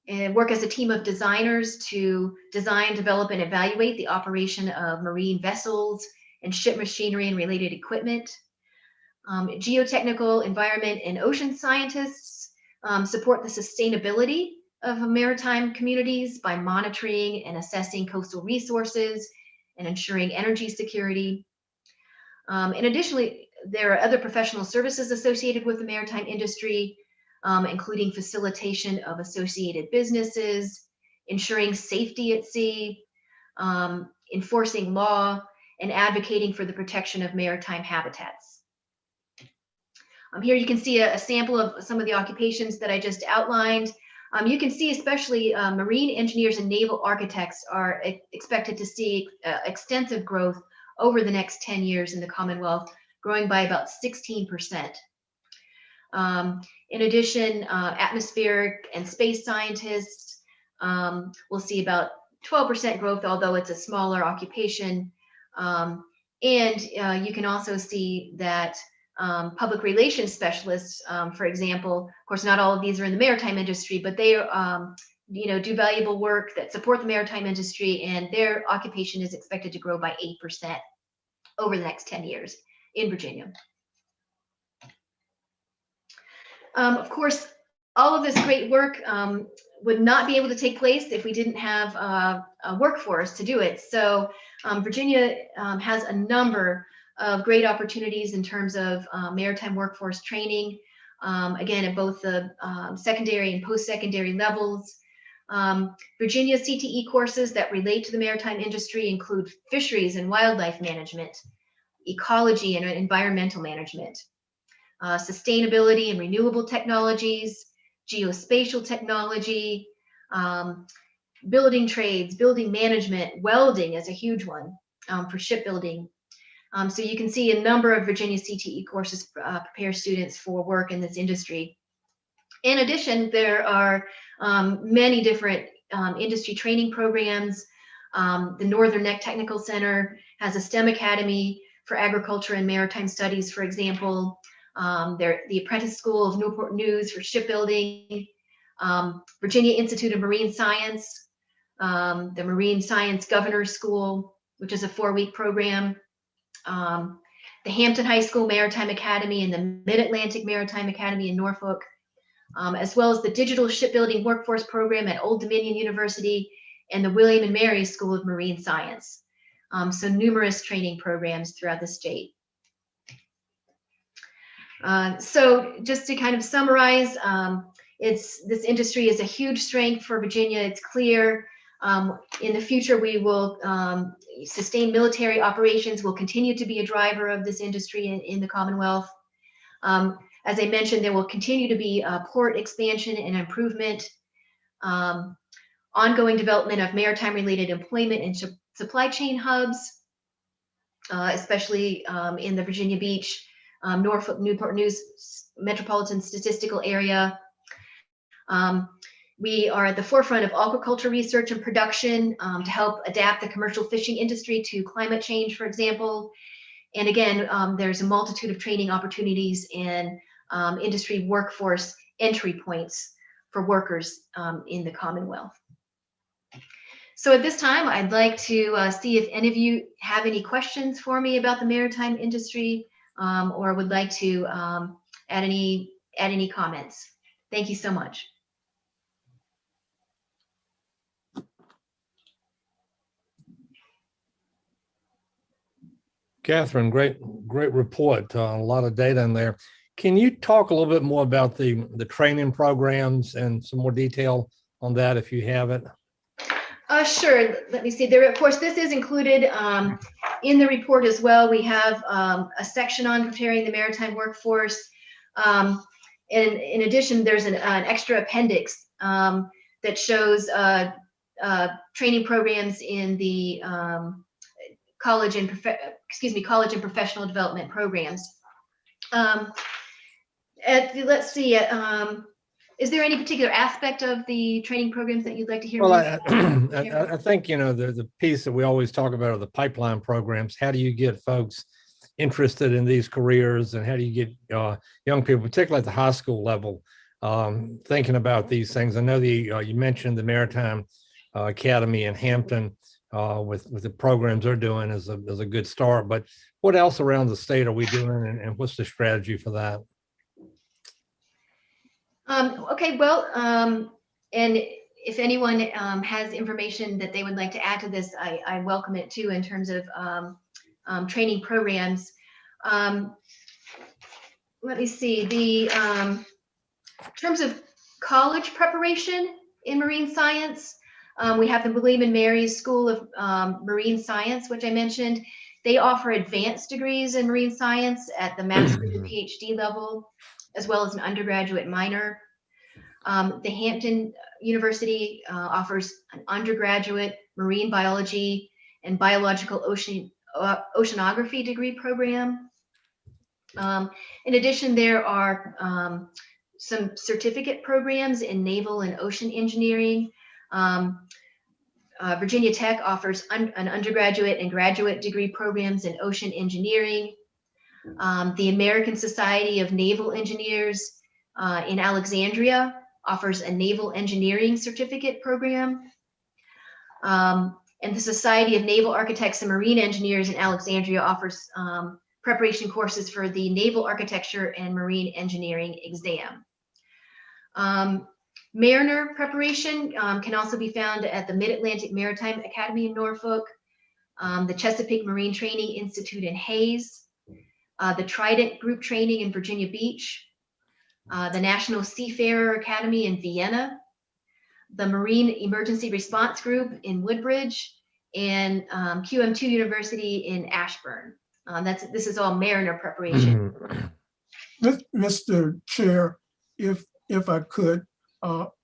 and work as a team of designers to design, develop, and evaluate the operation of marine vessels and ship machinery and related equipment. Geotechnical, environment, and ocean scientists support the sustainability of maritime communities by monitoring and assessing coastal resources and ensuring energy security. And additionally, there are other professional services associated with the maritime industry, including facilitation of associated businesses, ensuring safety at sea, enforcing law, and advocating for the protection of maritime habitats. Here you can see a sample of some of the occupations that I just outlined. You can see especially marine engineers and naval architects are expected to see extensive growth over the next 10 years in the Commonwealth, growing by about 16%. In addition, atmospheric and space scientists will see about 12% growth, although it's a smaller occupation. And you can also see that public relations specialists, for example, of course, not all of these are in the maritime industry, but they do valuable work that support the maritime industry, and their occupation is expected to grow by 8% over the next 10 years in Virginia. Of course, all of this great work would not be able to take place if we didn't have a workforce to do it. So Virginia has a number of great opportunities in terms of maritime workforce training, again, at both the secondary and post-secondary levels. Virginia CTE courses that relate to the maritime industry include fisheries and wildlife management, ecology and environmental management, sustainability and renewable technologies, geospatial technology, building trades, building management, welding is a huge one for shipbuilding. So you can see a number of Virginia CTE courses prepare students for work in this industry. In addition, there are many different industry training programs. The Northern Neck Technical Center has a STEM Academy for Agriculture and Maritime Studies, for example. The Apprentice School of Newport News for shipbuilding, Virginia Institute of Marine Science, the Marine Science Governor's School, which is a 4-week program, the Hampton High School Maritime Academy and the Mid-Atlantic Maritime Academy in Norfolk, as well as the Digital Shipbuilding Workforce Program at Old Dominion University and the William and Mary School of Marine Science. So numerous training programs throughout the state. So just to kind of summarize, this industry is a huge strength for Virginia. It's clear. In the future, we will sustain military operations, will continue to be a driver of this industry in the Commonwealth. As I mentioned, there will continue to be port expansion and improvement, ongoing development of maritime-related employment and supply chain hubs, especially in the Virginia Beach, Norfolk, Newport News metropolitan statistical area. We are at the forefront of aquaculture research and production to help adapt the commercial fishing industry to climate change, for example. And again, there's a multitude of training opportunities and industry workforce entry points for workers in the Commonwealth. So at this time, I'd like to see if any of you have any questions for me about the maritime industry or would like to add any comments. Thank you so much. Catherine, great report. A lot of data in there. Can you talk a little bit more about the training programs and some more detail on that if you have it? Sure. Let me see. There, of course, this is included in the report as well. We have a section on preparing the maritime workforce. And in addition, there's an extra appendix that shows training programs in the college and professional development programs. Let's see. Is there any particular aspect of the training programs that you'd like to hear? Well, I think, you know, the piece that we always talk about are the pipeline programs. How do you get folks interested in these careers, and how do you get young people, particularly at the high school level, thinking about these things? I know you mentioned the Maritime Academy in Hampton with the programs they're doing is a good start, but what else around the state are we doing, and what's the strategy for that? Okay, well, and if anyone has information that they would like to add to this, I welcome it too in terms of training programs. Let me see, in terms of college preparation in marine science, we have the William and Mary School of Marine Science, which I mentioned. They offer advanced degrees in marine science at the master's and PhD level, as well as an undergraduate minor. The Hampton University offers an undergraduate marine biology and biological oceanography degree program. In addition, there are some certificate programs in naval and ocean engineering. Virginia Tech offers an undergraduate and graduate degree programs in ocean engineering. The American Society of Naval Engineers in Alexandria offers a naval engineering certificate program. And the Society of Naval Architects and Marine Engineers in Alexandria offers preparation courses for the Naval Architecture and Marine Engineering exam. Mariner preparation can also be found at the Mid-Atlantic Maritime Academy in Norfolk, the Chesapeake Marine Training Institute in Hayes, the Trident Group Training in Virginia Beach, the National Seafarer Academy in Vienna, the Marine Emergency Response Group in Woodbridge, and QM2 University in Ashburn. This is all mariner preparation. Mr. Chair, if I could,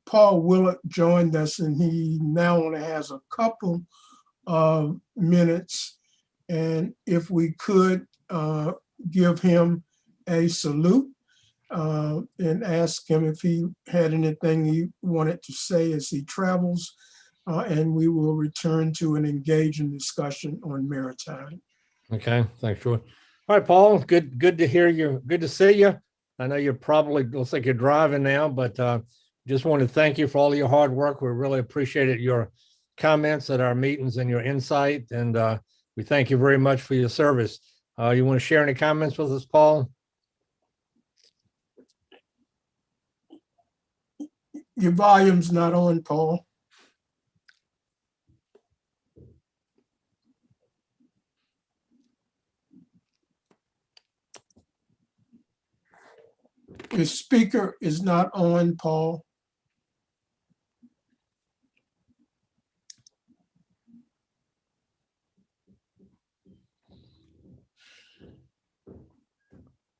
Paul Willett joined us, and he now only has a couple of minutes. And if we could give him a salute and ask him if he had anything he wanted to say as he travels, and we will return to an engaging discussion on maritime. Okay, thanks, George. All right, Paul, good to hear you. Good to see you. I know you're probably, looks like you're driving now, but just want to thank you for all your hard work. We really appreciated your comments at our meetings and your insight, and we thank you very much for your service. You want to share any comments with us, Paul? Your volume's not on, Paul. Your speaker is not on, Paul.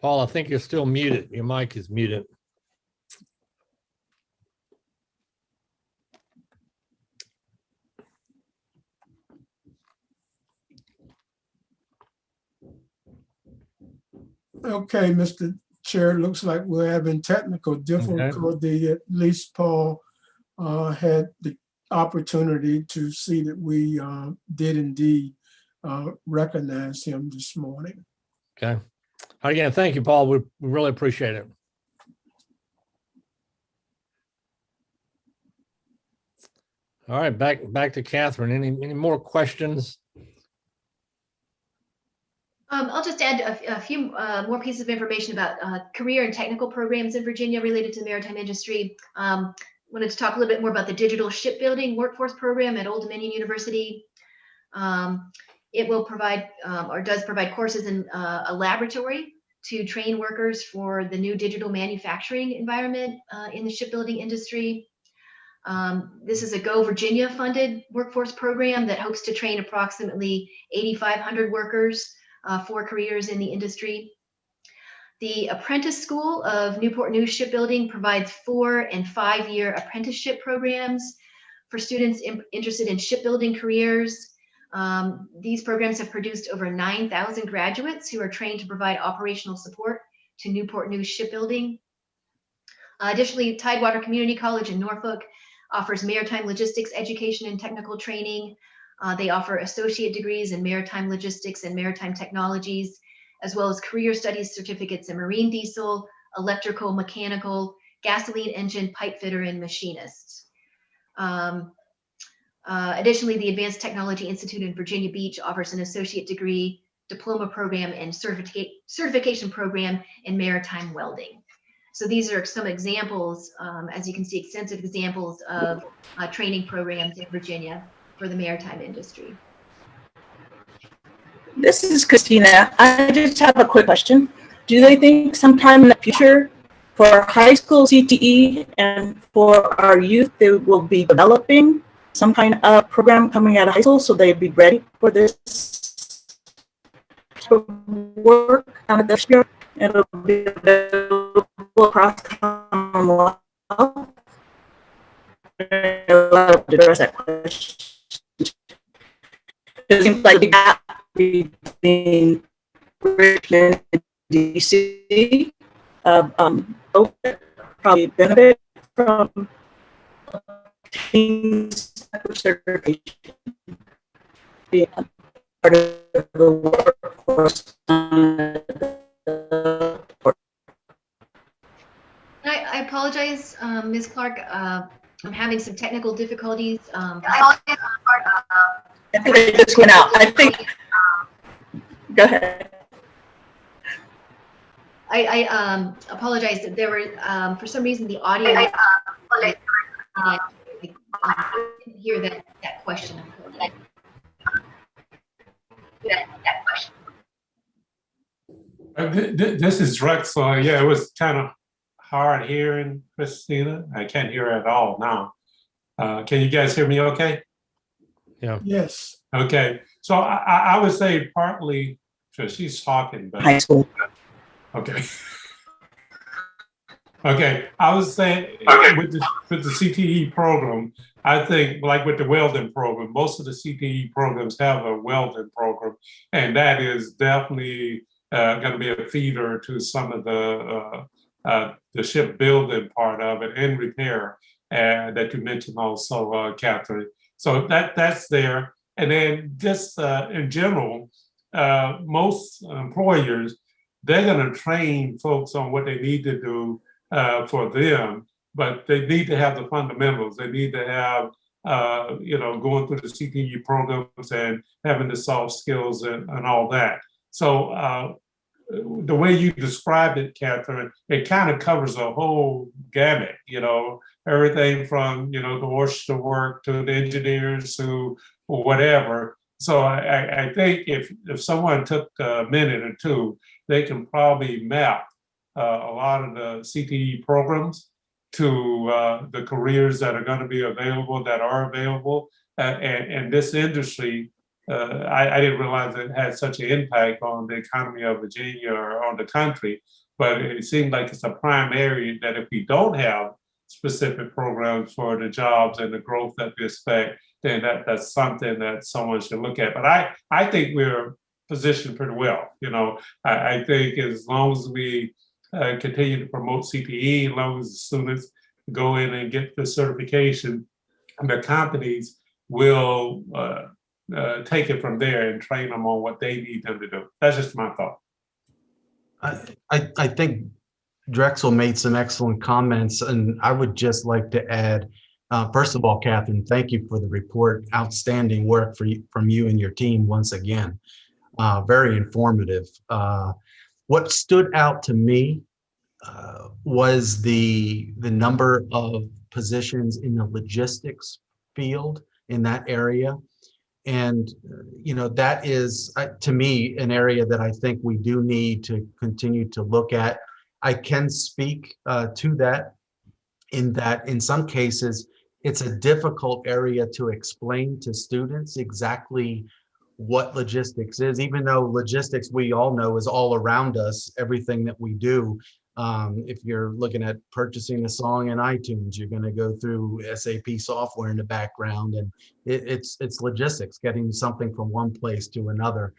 Paul, I think you're still muted. Your mic is muted. Okay, Mr. Chair, it looks like we're having technical difficulty. At least Paul had the opportunity to see that we did indeed recognize him this morning. Okay. Again, thank you, Paul. We really appreciate it. All right, back to Catherine. Any more questions? I'll just add a few more pieces of information about career and technical programs in Virginia related to the maritime industry. Wanted to talk a little bit more about the digital shipbuilding workforce program at Old Dominion University. It will provide or does provide courses in a laboratory to train workers for the new digital manufacturing environment in the shipbuilding industry. This is a Go Virginia funded workforce program that hopes to train approximately 8,500 workers for careers in the industry. The Apprentice School of Newport News Shipbuilding provides 4- and 5-year apprenticeship programs for students interested in shipbuilding careers. These programs have produced over 9,000 graduates who are trained to provide operational support to Newport News Shipbuilding. Additionally, Tidewater Community College in Norfolk offers maritime logistics education and technical training. They offer associate degrees in maritime logistics and maritime technologies, as well as career studies certificates in marine diesel, electrical, mechanical, gasoline engine, pipe fitter, and machinist. Additionally, the Advanced Technology Institute in Virginia Beach offers an associate degree, diploma program, and certification program in maritime welding. So these are some examples, as you can see, extensive examples of training programs in Virginia for the maritime industry. This is Christina. I just have a quick question. Do they think sometime in the future for high school CTE and for our youth, they will be developing some kind of program coming out of high school so they'd be ready for this work out of this year? It'll be available across Commonwealth. Address that question. It seems like the gap between Richmond and DC both probably benefit from certification being part of the workforce. I apologize, Ms. Clark. I'm having some technical difficulties. I think they just went out. I think. Go ahead. I apologize that there were, for some reason, the audio. I didn't hear that question. This is Drexel. Yeah, it was kind of hard hearing Christina. I can't hear her at all now. Can you guys hear me okay? Yeah. Yes. Okay. So I would say partly, so she's talking, but high school. Okay. Okay. I was saying with the CTE program, I think like with the welding program, most of the CTE programs have a welding program, and that is definitely going to be a feeder to some of the shipbuilding part of it and repair that you mentioned also, Catherine. So that's there. And then just in general, most employers, they're going to train folks on what they need to do for them, but they need to have the fundamentals. They need to have going through the CTE programs and having the soft skills and all that. So the way you described it, Catherine, it kind of covers a whole gamut, everything from, the orchestra work to the engineers to whatever. So I think if someone took a minute or two, they can probably map a lot of the CTE programs to the careers that are going to be available, that are available. And this industry, I didn't realize it had such an impact on the economy of Virginia or on the country, but it seemed like it's a prime area that if we don't have specific programs for the jobs and the growth that we expect, then that's something that someone should look at. But I think we're positioned pretty well. I think as long as we continue to promote CTE, as long as the students go in and get the certification, the companies will take it from there and train them on what they need them to do. That's just my thought. I think Drexel made some excellent comments, and I would just like to add, first of all, Catherine, thank you for the report. Outstanding work from you and your team once again. Very informative. What stood out to me was the number of positions in the logistics field in that area. And, that is, to me, an area that I think we do need to continue to look at. I can speak to that in some cases, it's a difficult area to explain to students exactly what logistics is, even though logistics, we all know, is all around us, everything that we do. If you're looking at purchasing a song in iTunes, you're going to go through SAP software in the background, and it's logistics, getting something from one place to another.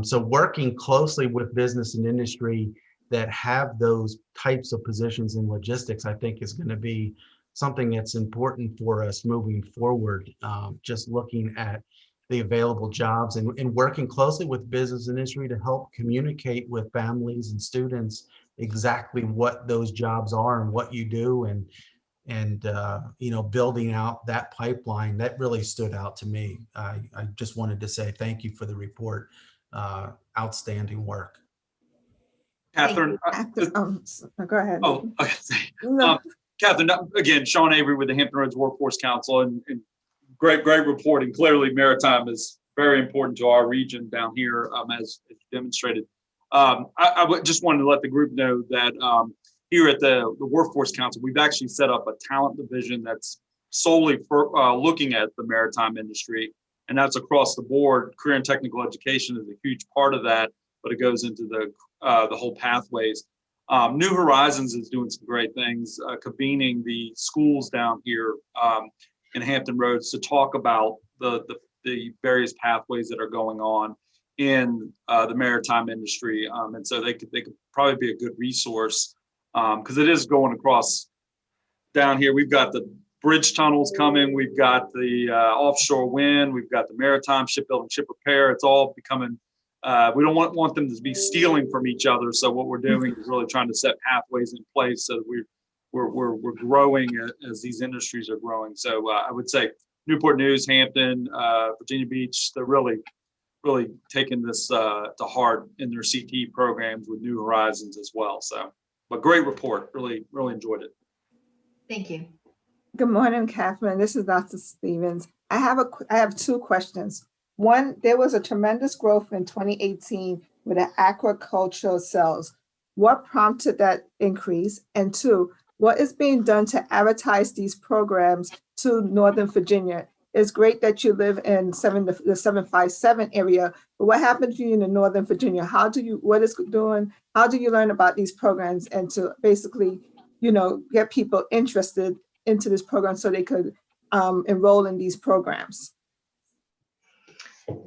So working closely with business and industry that have those types of positions in logistics, I think is going to be something that's important for us moving forward. Just looking at the available jobs and working closely with business industry to help communicate with families and students exactly what those jobs are and what you do, and building out that pipeline. That really stood out to me. I just wanted to say thank you for the report. Outstanding work. Catherine, go ahead. Oh, okay. No. Catherine, again, Sean Avery with the Hampton Roads Workforce Council, and great reporting. Clearly, maritime is very important to our region down here, as demonstrated. I just wanted to let the group know that here at the Workforce Council, we've actually set up a talent division that's solely for looking at the maritime industry, and that's across the board. Career and technical education is a huge part of that, but it goes into the whole pathways. New Horizons is doing some great things, convening the schools down here in Hampton Roads to talk about the various pathways that are going on in the maritime industry, and so they could probably be a good resource because it is going across down here. We've got the bridge tunnels coming, we've got the offshore wind, we've got the maritime shipbuilding, ship repair. It's all becoming. We don't want them to be stealing from each other. So what we're doing is really trying to set pathways in place so that we're growing as these industries are growing. So I would say Newport News, Hampton, Virginia Beach, they're really taking this to heart in their CTE programs with New Horizons as well. So, but great report. Really enjoyed it. Thank you. Good morning, Catherine. This is Dr. Stevens. I have two questions. One, there was a tremendous growth in 2018 with the aquaculture sales. What prompted that increase? And two, what is being done to advertise these programs to Northern Virginia? It's great that you live in the 757 area, but what happened to you in Northern Virginia? How do you learn about these programs and to basically, get people interested into this program so they could enroll in these programs?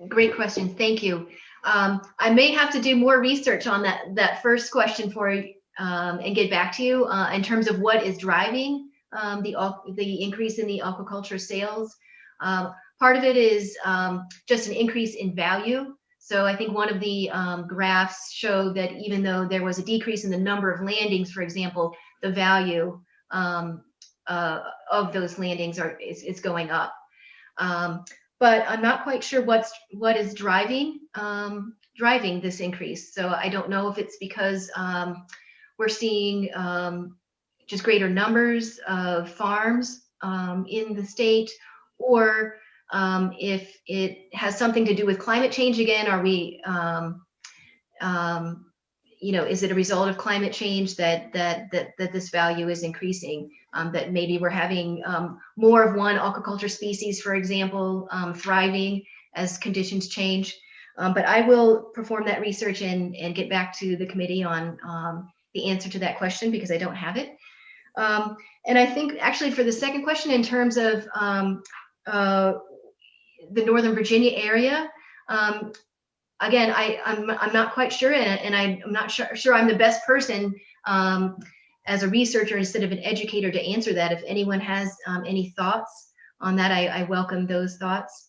Great question. Thank you. I may have to do more research on that first question for you and get back to you in terms of what is driving the increase in the aquaculture sales. Part of it is just an increase in value. So I think one of the graphs showed that even though there was a decrease in the number of landings, for example, the value of those landings is going up. But I'm not quite sure what is driving this increase. So I don't know if it's because we're seeing just greater numbers of farms in the state, or if it has something to do with climate change again. Are we, is it a result of climate change that this value is increasing? That maybe we're having more of one aquaculture species, for example, thriving as conditions change. But I will perform that research and get back to the committee on the answer to that question, because I don't have it. And I think actually for the second question, in terms of the Northern Virginia area, again, I'm not quite sure, and I'm not sure I'm the best person as a researcher instead of an educator to answer that. If anyone has any thoughts on that, I welcome those thoughts.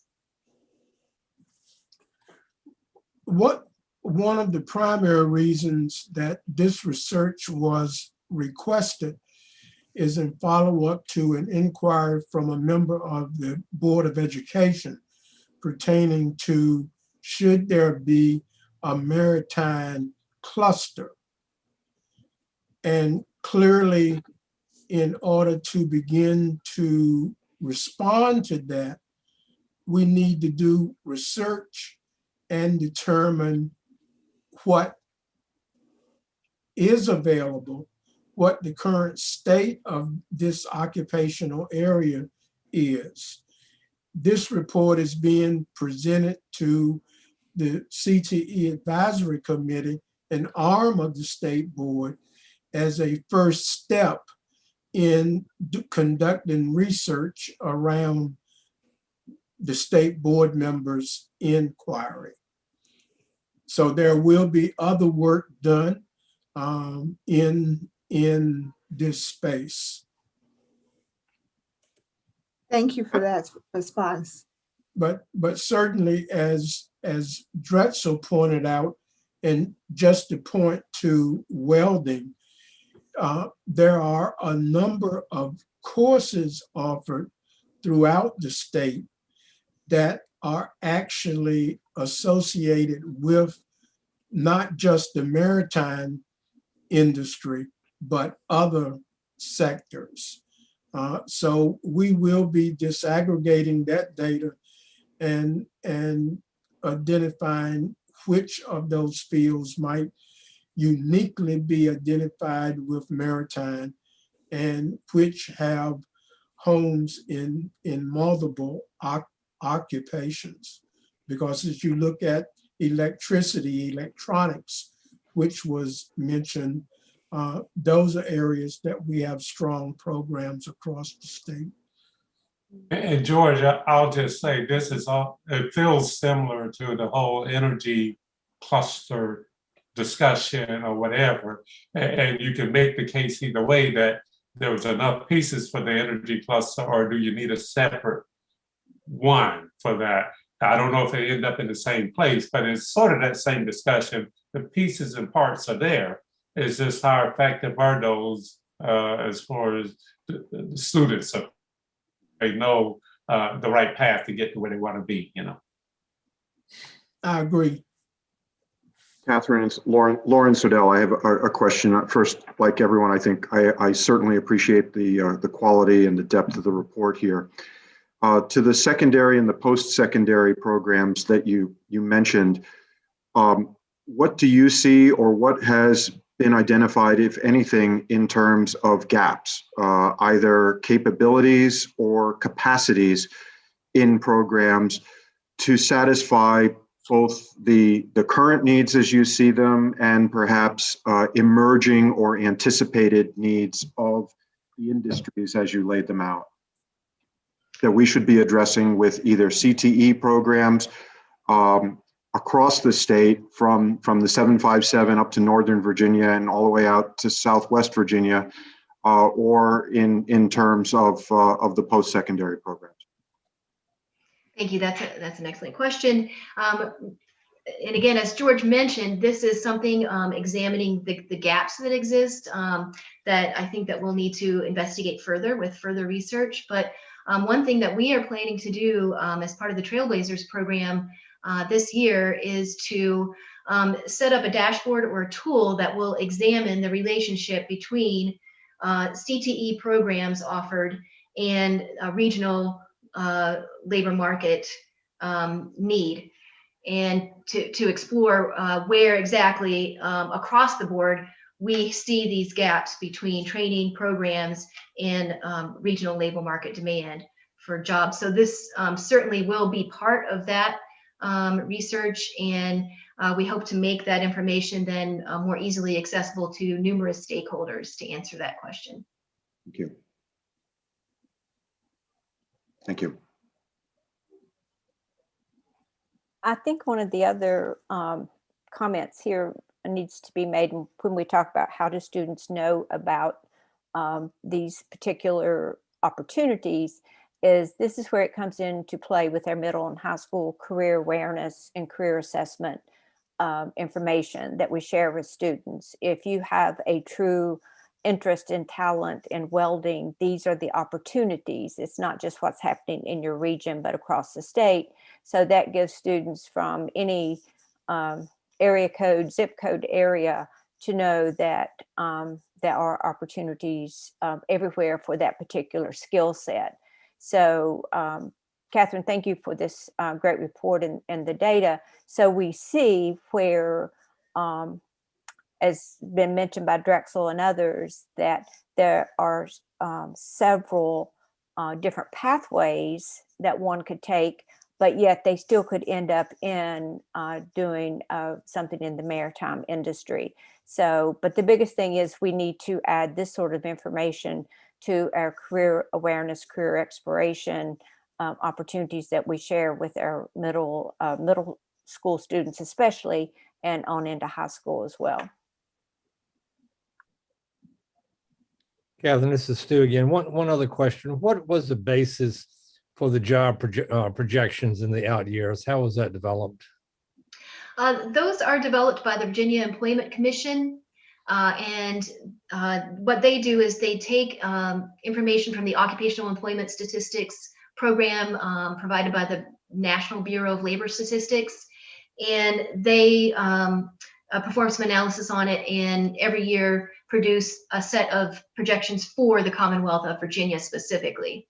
One of the primary reasons that this research was requested is in follow-up to an inquiry from a member of the Board of Education pertaining to should there be a maritime cluster. And clearly, in order to begin to respond to that, we need to do research and determine what is available, what the current state of this occupational area is. This report is being presented to the CTE Advisory Committee, an arm of the state board, as a first step in conducting research around the state board members' inquiry. So there will be other work done in this space. Thank you for that response. But certainly, as Drexel pointed out, and just to point to welding, there are a number of courses offered throughout the state that are actually associated with not just the maritime industry, but other sectors. So we will be disaggregating that data and identifying which of those fields might uniquely be identified with maritime and which have homes in multiple occupations. Because as you look at electricity, electronics, which was mentioned, those are areas that we have strong programs across the state. And George, I'll just say this is all, it feels similar to the whole energy cluster discussion or whatever. And you can make the case either way, that there was enough pieces for the energy cluster, or do you need a separate one for that? I don't know if they end up in the same place, but it's sort of that same discussion. The pieces and parts are there. It's just how effective are those as far as the students are. They know the right path to get to where they want to be, you know. I agree. Catherine, it's Lauren Sodell. I have a question. First, like everyone, I think I certainly appreciate the quality and the depth of the report here. To the secondary and the post-secondary programs that you mentioned, what do you see, or what has been identified, if anything, in terms of gaps, either capabilities or capacities in programs to satisfy both the current needs as you see them and perhaps emerging or anticipated needs of the industries as you laid them out, that we should be addressing with either CTE programs across the state, from the 757 up to Northern Virginia and all the way out to Southwest Virginia, or in terms of the post-secondary programs? Thank you. That's an excellent question. And again, as George mentioned, this is something examining the gaps that exist that I think that we'll need to investigate further with further research. But One thing that we are planning to do as part of the Trailblazers program this year is to set up a dashboard or a tool that will examine the relationship between CTE programs offered and regional labor market need, and to explore where exactly across the board we see these gaps between training programs and regional labor market demand for jobs. So this certainly will be part of that research, and we hope to make that information then more easily accessible to numerous stakeholders to answer that question. Thank you. Thank you. I think one of the other comments here needs to be made when we talk about how do students know about these particular opportunities is this is where it comes into play with our middle and high school career awareness and career assessment information that we share with students. If you have a true interest in talent and welding, these are the opportunities. It's not just what's happening in your region, but across the state. So that gives students from any area code, zip code area to know that there are opportunities everywhere for that particular skill set. So Catherine, thank you for this great report and the data. So we see where, as been mentioned by Drexel and others, that there are several different pathways that one could take, but yet they still could end up in doing something in the maritime industry. So, but the biggest thing is we need to add this sort of information to our career awareness, career exploration opportunities that we share with our middle school students, especially, and on into high school as well. Catherine, this is Stu again. One other question. What was the basis for the job projections in the out years? How was that developed? Those are developed by the Virginia Employment Commission. And what they do is they take information from the Occupational Employment Statistics program provided by the National Bureau of Labor Statistics, and they perform some analysis on it, and every year produce a set of projections for the Commonwealth of Virginia specifically.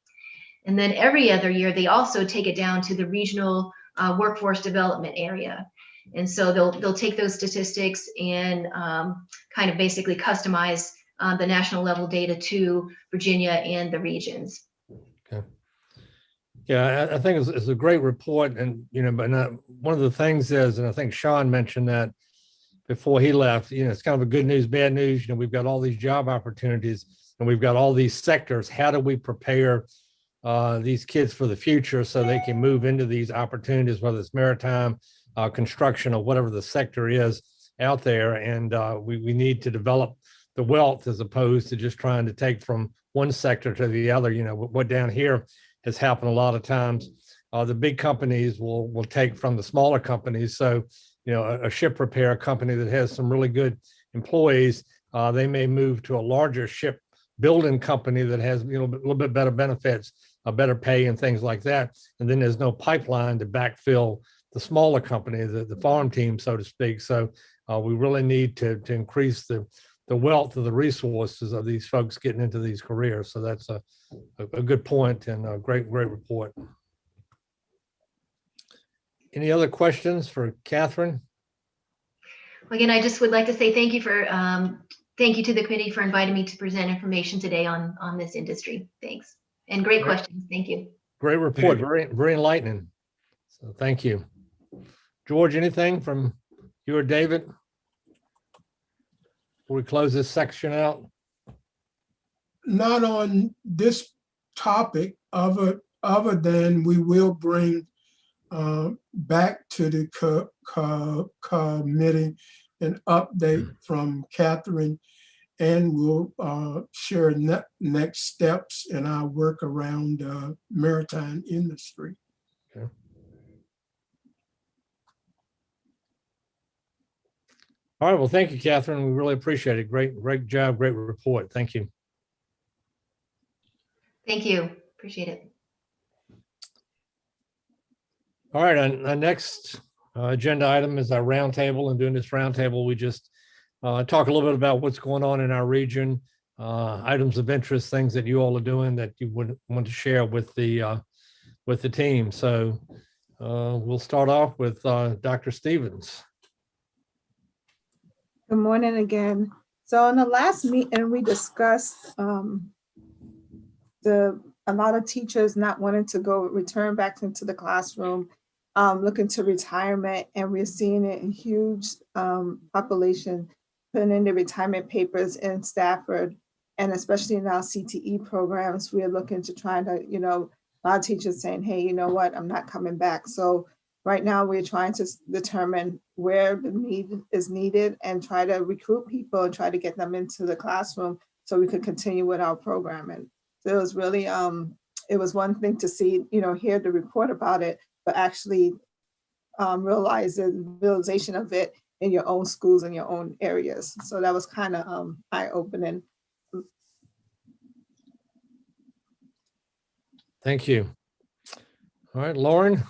And then every other year, they also take it down to the regional workforce development area. And so they'll take those statistics and kind of basically customize the national level data to Virginia and the regions. Okay. Yeah, I think it's a great report, and but one of the things is, and I think Sean mentioned that before he left, it's kind of a good news, bad news. We've got all these job opportunities, and we've got all these sectors. How do we prepare these kids for the future so they can move into these opportunities, whether it's maritime, construction, or whatever the sector is out there? And we need to develop the wealth as opposed to just trying to take from one sector to the other. What down here has happened a lot of times, the big companies will take from the smaller companies. So, a ship repair company that has some really good employees, they may move to a larger ship building company that has a little bit better benefits, a better pay, and things like that. And then there's no pipeline to backfill the smaller company, the farm team, so to speak. So we really need to increase the wealth of the resources of these folks getting into these careers. So that's a good point and a great report. Any other questions for Catherine? Again, I just would like to say thank you to the committee for inviting me to present information today on this industry. Thanks. And great questions. Thank you. Great report. Very enlightening. So thank you. George, anything from you or David before we close this section out? Not on this topic, other than we will bring back to the committee an update from Catherine, and we'll share next steps in our work around maritime industry. Okay. All right, well, thank you, Catherine. We really appreciate it. Great job, great report. Thank you. Thank you. Appreciate it. All right, our next agenda item is our roundtable. And during this roundtable, we just talk a little bit about what's going on in our region, items of interest, things that you all are doing that you would want to share with the team. So we'll start off with Dr. Stevens. Good morning again. So in the last meeting, we discussed a lot of teachers not wanting to return back into the classroom, looking to retirement, and we're seeing it in huge population putting in the retirement papers in Stafford, and especially in our CTE programs, we're looking to try to, a lot of teachers saying, hey, you know what, I'm not coming back. So right now we're trying to determine where the need is needed and try to recruit people and try to get them into the classroom so we could continue with our programming. So it was really, it was one thing to see, hear the report about it, but actually realize the realization of it in your own schools and your own areas. So that was kind of eye-opening. Thank you. All right, Lauren.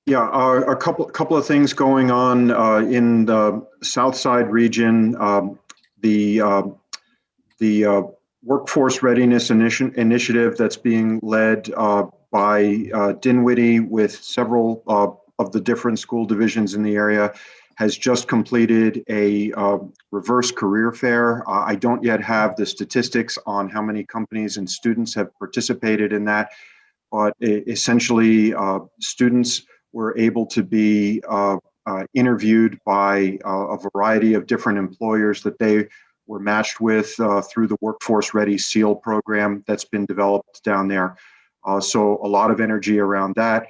Yeah, a couple of things going on in the South Side region. The Workforce Readiness Initiative that's being led by Dinwiddie with several of the different school divisions in the area has just completed a reverse career fair. I don't yet have the statistics on how many companies and students have participated in that, but essentially students were able to be interviewed by a variety of different employers that they were matched with through the Workforce Ready SEAL program that's been developed down there. So a lot of energy around that.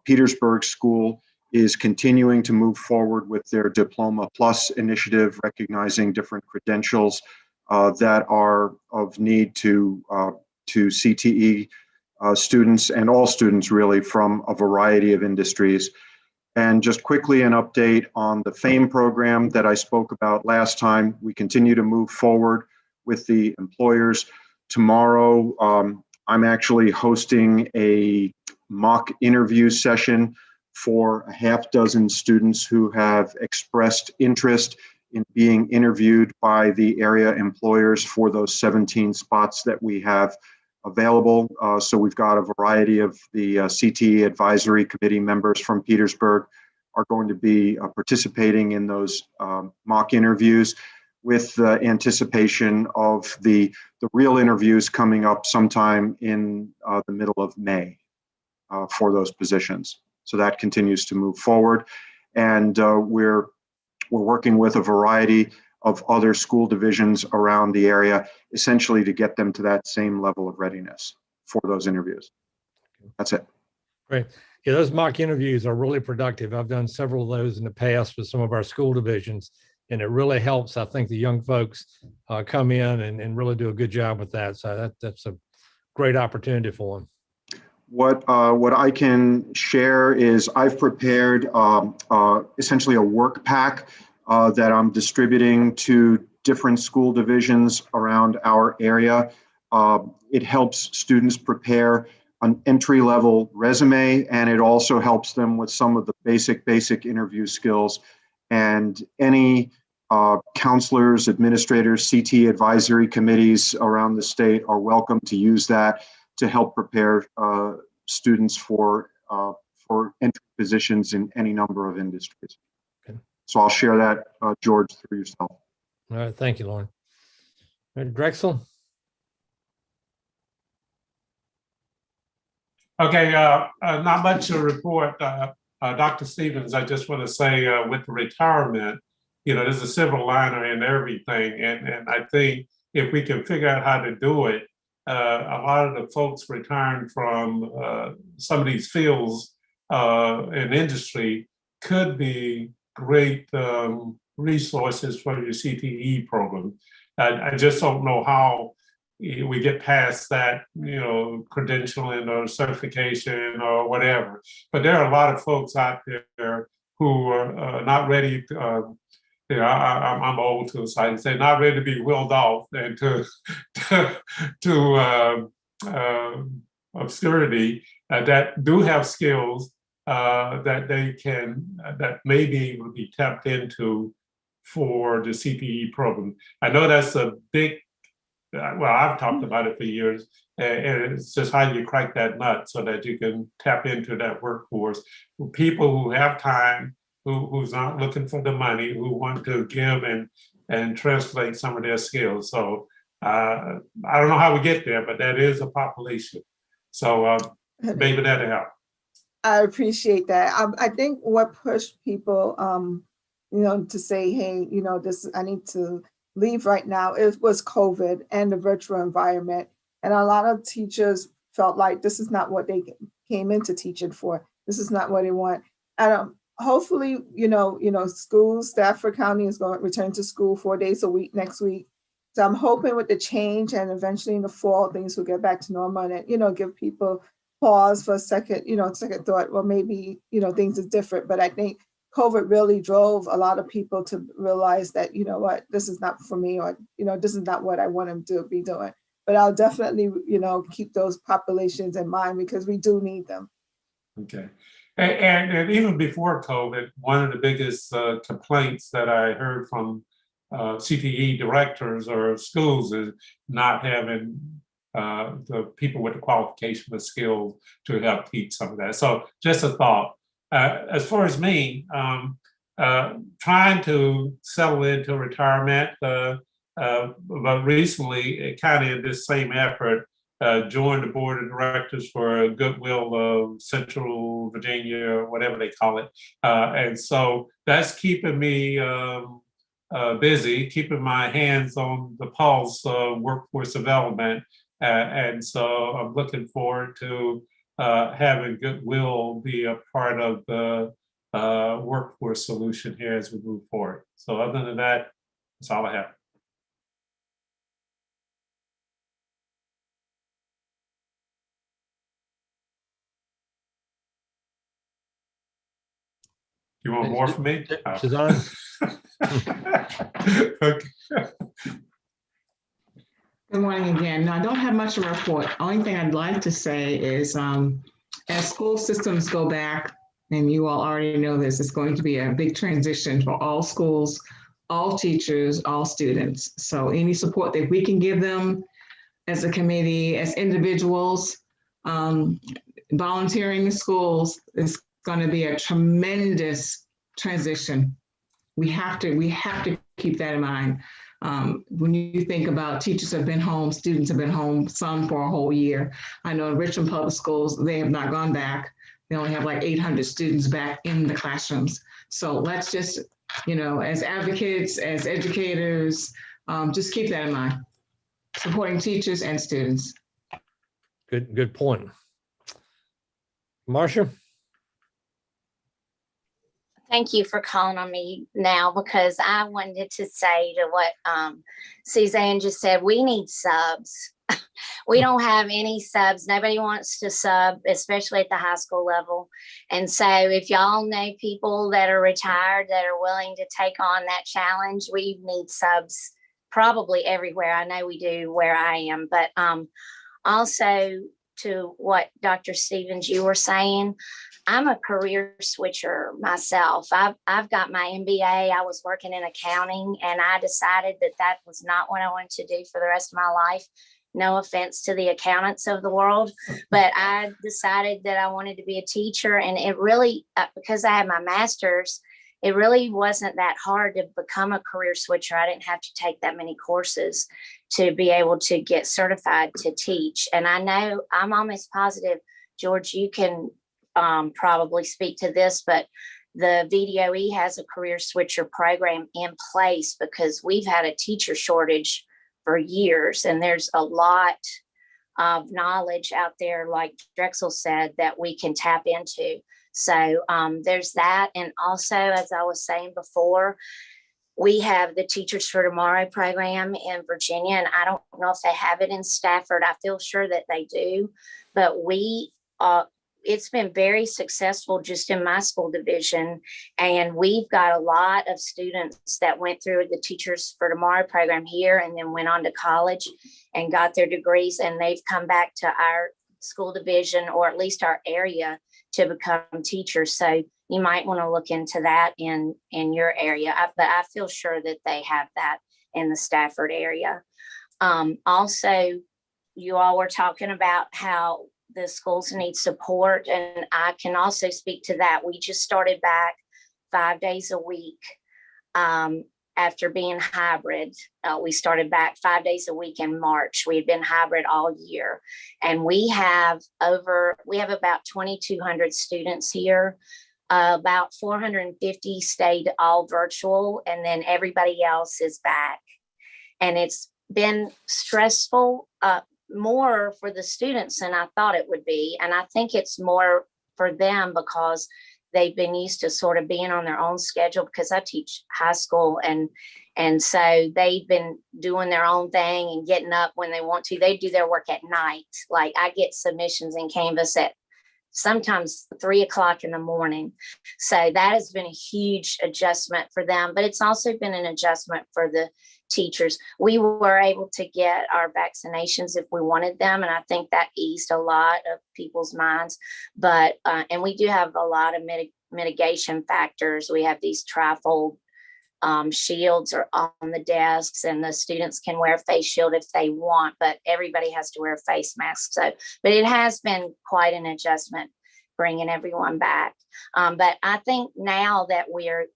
Petersburg School is continuing to move forward with their Diploma Plus initiative, recognizing different credentials that are of need to CTE students and all students really from a variety of industries. And just quickly an update on the FAME program that I spoke about last time. We continue to move forward with the employers. Tomorrow, I'm actually hosting a mock interview session for a half dozen students who have expressed interest in being interviewed by the area employers for those 17 spots that we have available. So we've got a variety of the CTE advisory committee members from Petersburg are going to be participating in those mock interviews with anticipation of the real interviews coming up sometime in the middle of May for those positions. So that continues to move forward. And we're working with a variety of other school divisions around the area, essentially to get them to that same level of readiness for those interviews. That's it. Great. Yeah, those mock interviews are really productive. I've done several of those in the past with some of our school divisions, and it really helps. I think the young folks come in and really do a good job with that. So that's a great opportunity for them. What I can share is I've prepared essentially a work pack that I'm distributing to different school divisions around our area. It helps students prepare an entry-level resume, and it also helps them with some of the basic interview skills. And any counselors, administrators, CTE advisory committees around the state are welcome to use that to help prepare students for entry positions in any number of industries. Okay. So I'll share that, George, through yourself. All right, thank you, Lauren. All right, Drexel. Okay, not much to report, Dr. Stevens. I just want to say with the retirement, there's a silver liner in everything. And I think if we can figure out how to do it, a lot of the folks retiring from some of these fields in industry could be great resources for your CTE program. I just don't know how we get past that, credentialing or certification or whatever. But there are a lot of folks out there who are not ready to, I'm old to, so I can say not ready to be willed off and to obscurity. that do have skills that they can, that may be able to be tapped into for the CTE program. I know that's a big, well, I've talked about it for years, and it's just how you crack that nut so that you can tap into that workforce. People who have time, who's not looking for the money, who want to give and translate some of their skills. So I don't know how we get there, but that is a population. So maybe that'll help. I appreciate that. I think what pushed people, to say, hey, I need to leave right now, it was COVID and the virtual environment. And a lot of teachers felt like this is not what they came into teaching for. This is not what they want. And hopefully, schools, Stafford County is going to return to school 4 days a week next week. So I'm hoping with the change and eventually in the fall, things will get back to normal and, give people pause for a second, second thought, well, maybe, things are different. But I think COVID really drove a lot of people to realize that, what, this is not for me, or, this is not what I want them to be doing. But I'll definitely, keep those populations in mind because we do need them. Okay. And even before COVID, one of the biggest complaints that I heard from CTE directors or schools is not having the people with the qualification, the skills to help teach some of that. So just a thought. As far as me, trying to settle into retirement, but recently, kind of in this same effort, joined the board of directors for Goodwill of Central Virginia, or whatever they call it. And so that's keeping me busy, keeping my hands on the pulse of workforce development. And so I'm looking forward to having Goodwill be a part of the workforce solution here as we move forward. So other than that, that's all I have. You want more from me? Suzanne? Okay. Good morning again. No, I don't have much of a report. Only thing I'd like to say is as school systems go back, and you all already know this, it's going to be a big transition for all schools, all teachers, all students. So any support that we can give them as a committee, as individuals, volunteering in schools is going to be a tremendous transition. We have to keep that in mind. When you think about teachers have been home, students have been home, some for a whole year. I know in Richmond Public Schools, they have not gone back. They only have like 800 students back in the classrooms. So let's just, as advocates, as educators, just keep that in mind. Supporting teachers and students. Good point. Marcia? Thank you for calling on me now, because I wanted to say to what Suzanne just said, we need subs. We don't have any subs. Nobody wants to sub, especially at the high school level. And so if y'all know people that are retired that are willing to take on that challenge, we need subs probably everywhere. I know we do where I am, but also to what Dr. Stevens, you were saying, I'm a career switcher myself. I've got my MBA. I was working in accounting, and I decided that was not what I wanted to do for the rest of my life. No offense to the accountants of the world, but I decided that I wanted to be a teacher. And it really, because I had my master's, it really wasn't that hard to become a career switcher. I didn't have to take that many courses to be able to get certified to teach. And I know, I'm almost positive, George, you can probably speak to this, but the VDOE has a career switcher program in place because we've had a teacher shortage for years, and there's a lot of knowledge out there, like Drexel said, that we can tap into. So there's that. And also, as I was saying before, we have the Teachers for Tomorrow program in Virginia, and I don't know if they have it in Stafford. I feel sure that they do, but it's been very successful just in my school division. And we've got a lot of students that went through the Teachers for Tomorrow program here and then went on to college and got their degrees. And they've come back to our school division or at least our area to become teachers. So you might want to look into that in your area. But I feel sure that they have that in the Stafford area. Also, you all were talking about how the schools need support, and I can also speak to that. We just started back 5 days a week after being hybrid. We started back 5 days a week in March. We had been hybrid all year, and we have about 2,200 students here. About 450 stayed all virtual, and then everybody else is back. And it's been stressful, more for the students than I thought it would be. And I think it's more for them because they've been used to sort of being on their own schedule, because I teach high school, and so they've been doing their own thing and getting up when they want to. They do their work at night. Like I get submissions in Canvas at sometimes 3 o'clock in the morning. So that has been a huge adjustment for them, but it's also been an adjustment for the teachers. We were able to get our vaccinations if we wanted them, and I think that eased a lot of people's minds. But and we do have a lot of mitigation factors. We have these trifold shields are on the desks, and the students can wear a face shield if they want, but everybody has to wear a face mask. So, but it has been quite an adjustment bringing everyone back. But I think now that we are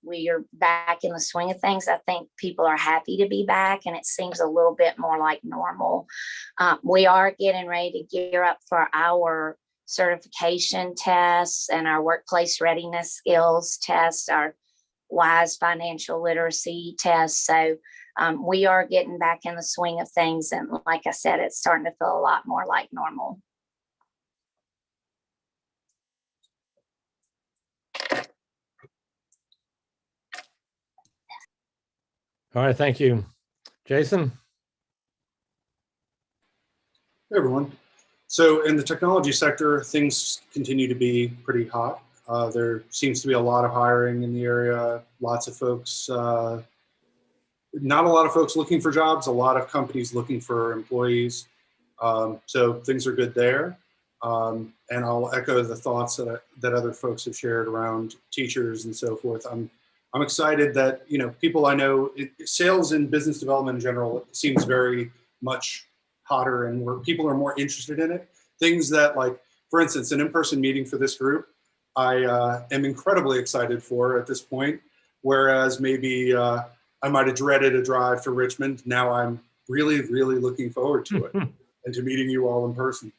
back in the swing of things, I think people are happy to be back, and it seems a little bit more like normal. We are getting ready to gear up for our certification tests and our workplace readiness skills tests, our WISE financial literacy tests. So we are getting back in the swing of things. And like I said, it's starting to feel a lot more like normal. All right, thank you. Jason? Hey, everyone. So in the technology sector, things continue to be pretty hot. There seems to be a lot of hiring in the area, lots of folks, not a lot of folks looking for jobs, a lot of companies looking for employees. So things are good there. And I'll echo the thoughts that other folks have shared around teachers and so forth. I'm excited that, people I know, sales and business development in general seems very much hotter, and where people are more interested in it. Things that, like, for instance, an in-person meeting for this group, I am incredibly excited for at this point, whereas maybe I might have dreaded a drive to Richmond. Now I'm really, really looking forward to it and to meeting you all in person.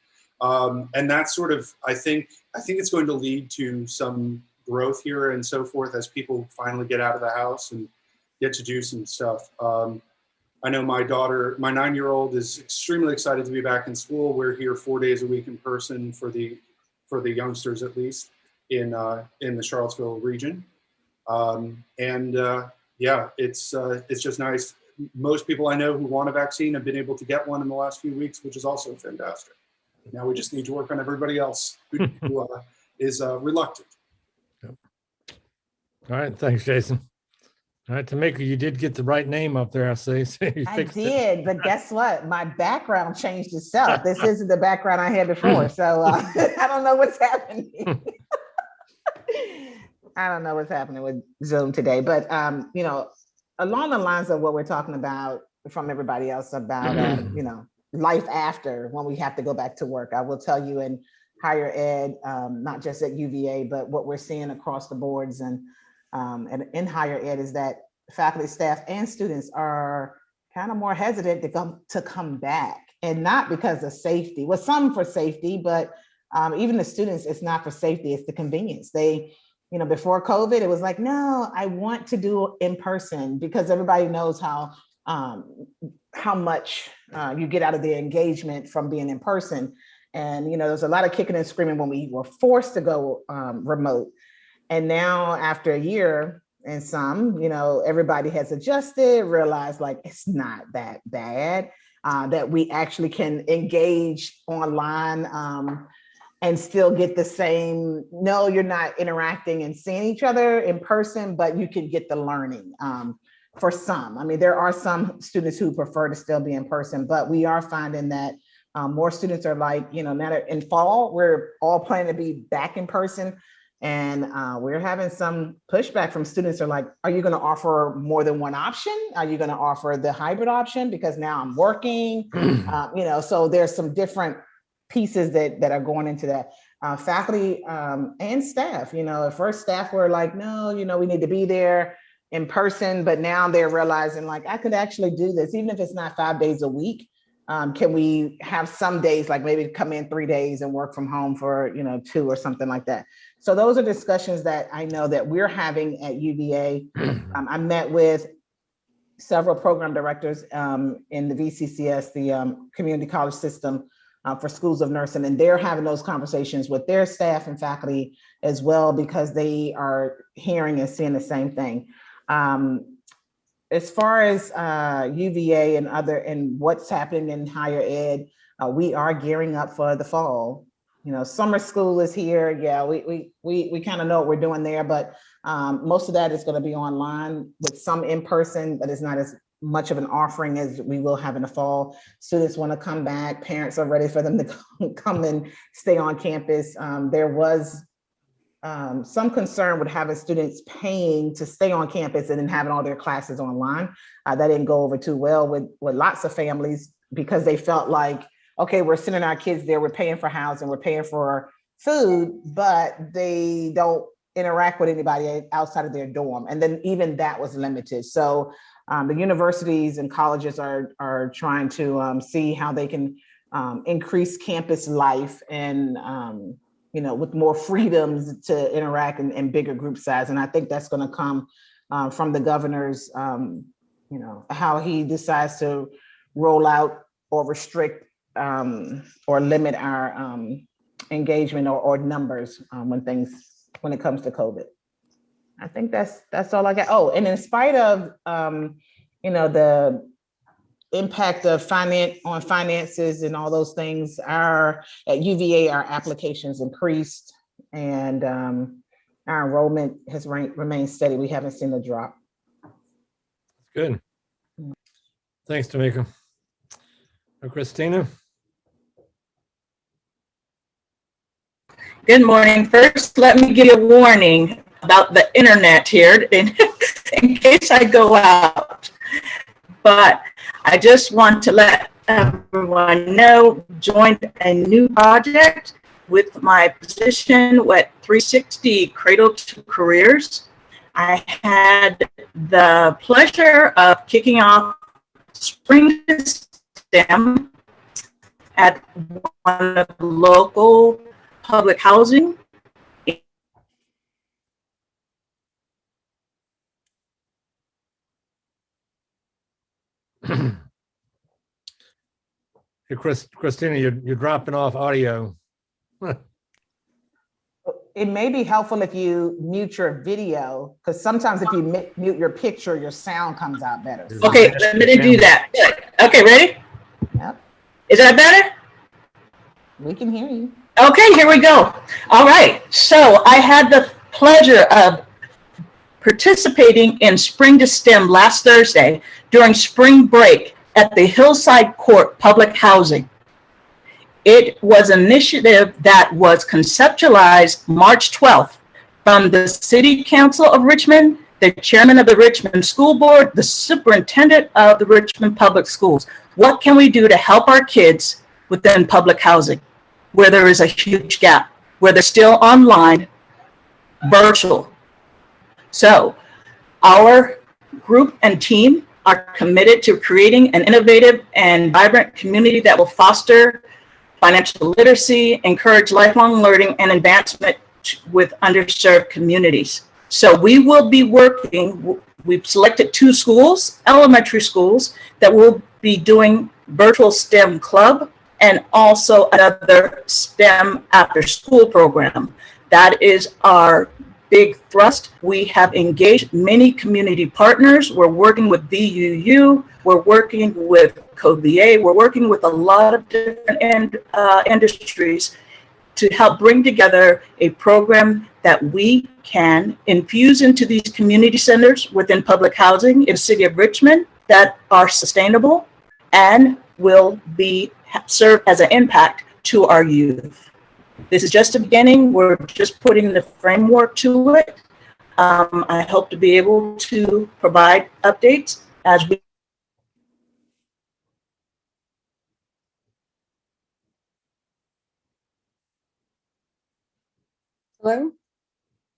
And that's sort of, I think it's going to lead to some growth here and so forth as people finally get out of the house and get to do some stuff. I know my daughter, my 9-year-old, is extremely excited to be back in school. We're here 4 days a week in person for the youngsters, at least in the Charlottesville region. Yeah, it's just nice. Most people I know who want a vaccine have been able to get one in the last few weeks, which is also fantastic. Now we just need to work on everybody else who is reluctant. All right, thanks, Jason. All right, Tamika, you did get the right name up there, I see. So I did, but guess what? My background changed itself. This isn't the background I had before, so I don't know what's happening. I don't know what's happening with Zoom today, but along the lines of what we're talking about from everybody else about life after when we have to go back to work, I will tell you in higher ed, not just at UVA, but what we're seeing across the boards and in higher ed is that faculty, staff, and students are kind of more hesitant to come back, and not because of safety. Well, some for safety, but even the students, it's not for safety, it's the convenience. They, before COVID, it was like, no, I want to do in person because everybody knows how much you get out of the engagement from being in person. And, there's a lot of kicking and screaming when we were forced to go remote. And now after a year and some, everybody has adjusted, realized like it's not that bad, that we actually can engage online and still get the same, no, you're not interacting and seeing each other in person, but you can get the learning for some. I mean, there are some students who prefer to still be in person, but we are finding that More students are like, now that in fall, we're all planning to be back in person. And we're having some pushback from students are like, are you going to offer more than one option? Are you going to offer the hybrid option? Because now I'm working, so there's some different pieces that are going into that. Faculty and staff, at first staff were like, no, we need to be there in person, but now they're realizing like, I could actually do this, even if it's not 5 days a week. Can we have some days, like maybe come in 3 days and work from home for, 2 or something like that. So those are discussions that I know that we're having at UVA. I met with several program directors in the VCCS, the community college system for schools of nursing, and they're having those conversations with their staff and faculty as well, because they are hearing and seeing the same thing. As far as UVA and what's happening in higher ed, we are gearing up for the fall. Summer school is here. Yeah, we kind of know what we're doing there, but most of that is going to be online with some in person, but it's not as much of an offering as we will have in the fall. Students want to come back. Parents are ready for them to come and stay on campus. There was some concern with having students paying to stay on campus and then having all their classes online. That didn't go over too well with lots of families, because they felt like, okay, we're sending our kids there, we're paying for housing, we're paying for food, but they don't interact with anybody outside of their dorm. And then even that was limited. So the universities and colleges are trying to see how they can increase campus life and with more freedoms to interact in bigger group size. And I think that's going to come from the governor's, how he decides to roll out or restrict or limit our engagement or numbers when it comes to COVID. I think that's all I got. Oh, and in spite of the impact of finances and all those things, at UVA, our applications increased, and our enrollment has remained steady. We haven't seen a drop. Good. Thanks, Tamika. Christina. Good morning. First, let me give you a warning about the internet here in case I go out. But I just want to let everyone know, joined a new project with my position with 360 Cradle to Careers. I had the pleasure of kicking off Spring STEM at one of the local public housing. Hey, Christina, you're dropping off audio. It may be helpful if you mute your video, because sometimes if you mute your picture, your sound comes out better. Okay, let me do that. Good. Okay, ready? Yep. Is that better? We can hear you. Okay, here we go. All right, so I had the pleasure of participating in Spring to STEM last Thursday during spring break at the Hillside Court Public Housing. It was an initiative that was conceptualized March 12th from the City Council of Richmond, the chairman of the Richmond School Board, the superintendent of the Richmond Public Schools. What can we do to help our kids within public housing, where there is a huge gap, where they're still online, virtual? So our group and team are committed to creating an innovative and vibrant community that will foster financial literacy, encourage lifelong learning, and advancement with underserved communities. So we will be working, we've selected 2 schools, elementary schools, that will be doing virtual STEM club and also another STEM after school program. That is our big thrust. We have engaged many community partners. We're working with VUU, we're working with COVA, we're working with a lot of different industries to help bring together a program that we can infuse into these community centers within public housing in the city of Richmond that are sustainable and will be serve as an impact to our youth. This is just a beginning. We're just putting the framework to it. I hope to be able to provide updates as we. Hello?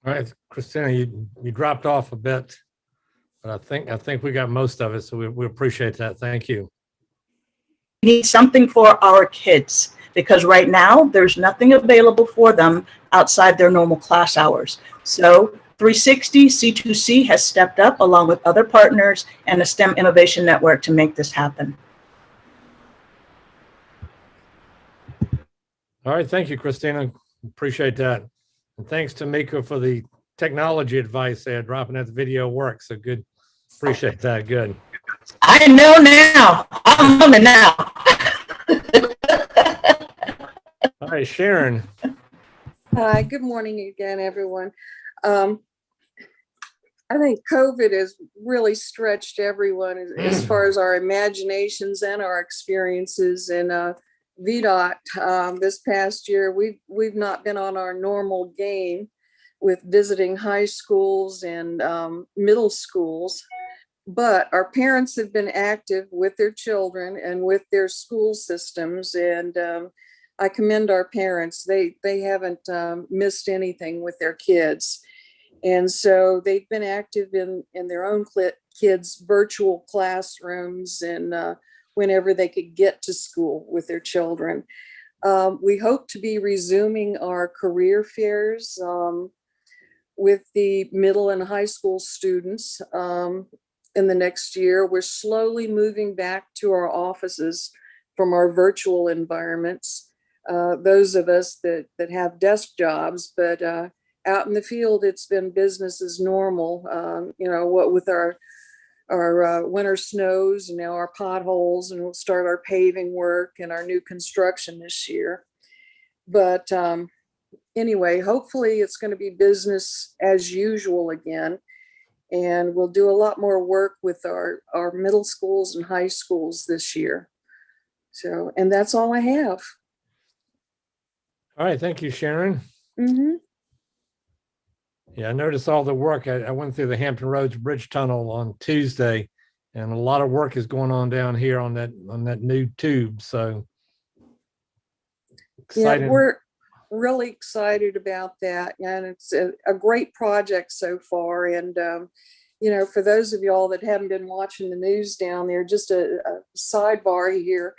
All right, Christina, you dropped off a bit, but I think we got most of it, so we appreciate that. Thank you. We need something for our kids because right now there's nothing available for them outside their normal class hours. So 360 C2C has stepped up along with other partners and the STEM Innovation Network to make this happen. All right, thank you, Christina. Appreciate that. And thanks to Mika for the technology advice there, dropping that the video works. So good. Appreciate that. Good. I know now. I'm on it now. All right, Sharon. Hi, good morning again, everyone. I think COVID has really stretched everyone as far as our imaginations and our experiences. And VDOT this past year, we've not been on our normal game with visiting high schools and middle schools, but our parents have been active with their children and with their school systems. And I commend our parents. They haven't missed anything with their kids. And so they've been active in their own kids' virtual classrooms and whenever they could get to school with their children. We hope to be resuming our career fairs with the middle and high school students in the next year. We're slowly moving back to our offices from our virtual environments. Those of us that have desk jobs, but out in the field, it's been business as normal. You know, what with our winter snows and now our potholes, and we'll start our paving work and our new construction this year. But anyway, hopefully it's going to be business as usual again. And we'll do a lot more work with our middle schools and high schools this year. So, and that's all I have. All right, thank you, Sharon. Mm-hmm. Yeah, I noticed all the work. I went through the Hampton Roads Bridge Tunnel on Tuesday, and a lot of work is going on down here on that new tube. So excited. Yeah, we're really excited about that, and it's a great project so far. And you know, for those of y'all that haven't been watching the news down there, just a sidebar here.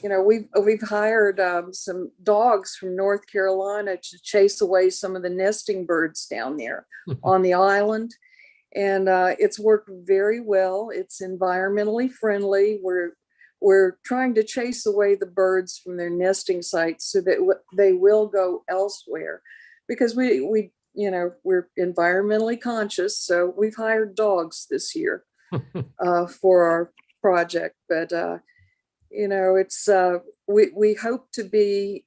You know, we've hired some dogs from North Carolina to chase away some of the nesting birds down there on the island. And it's worked very well. It's environmentally friendly. We're trying to chase away the birds from their nesting sites so that they will go elsewhere, because we you know, we're environmentally conscious. So we've hired dogs this year for our project. But you know, it's we hope to be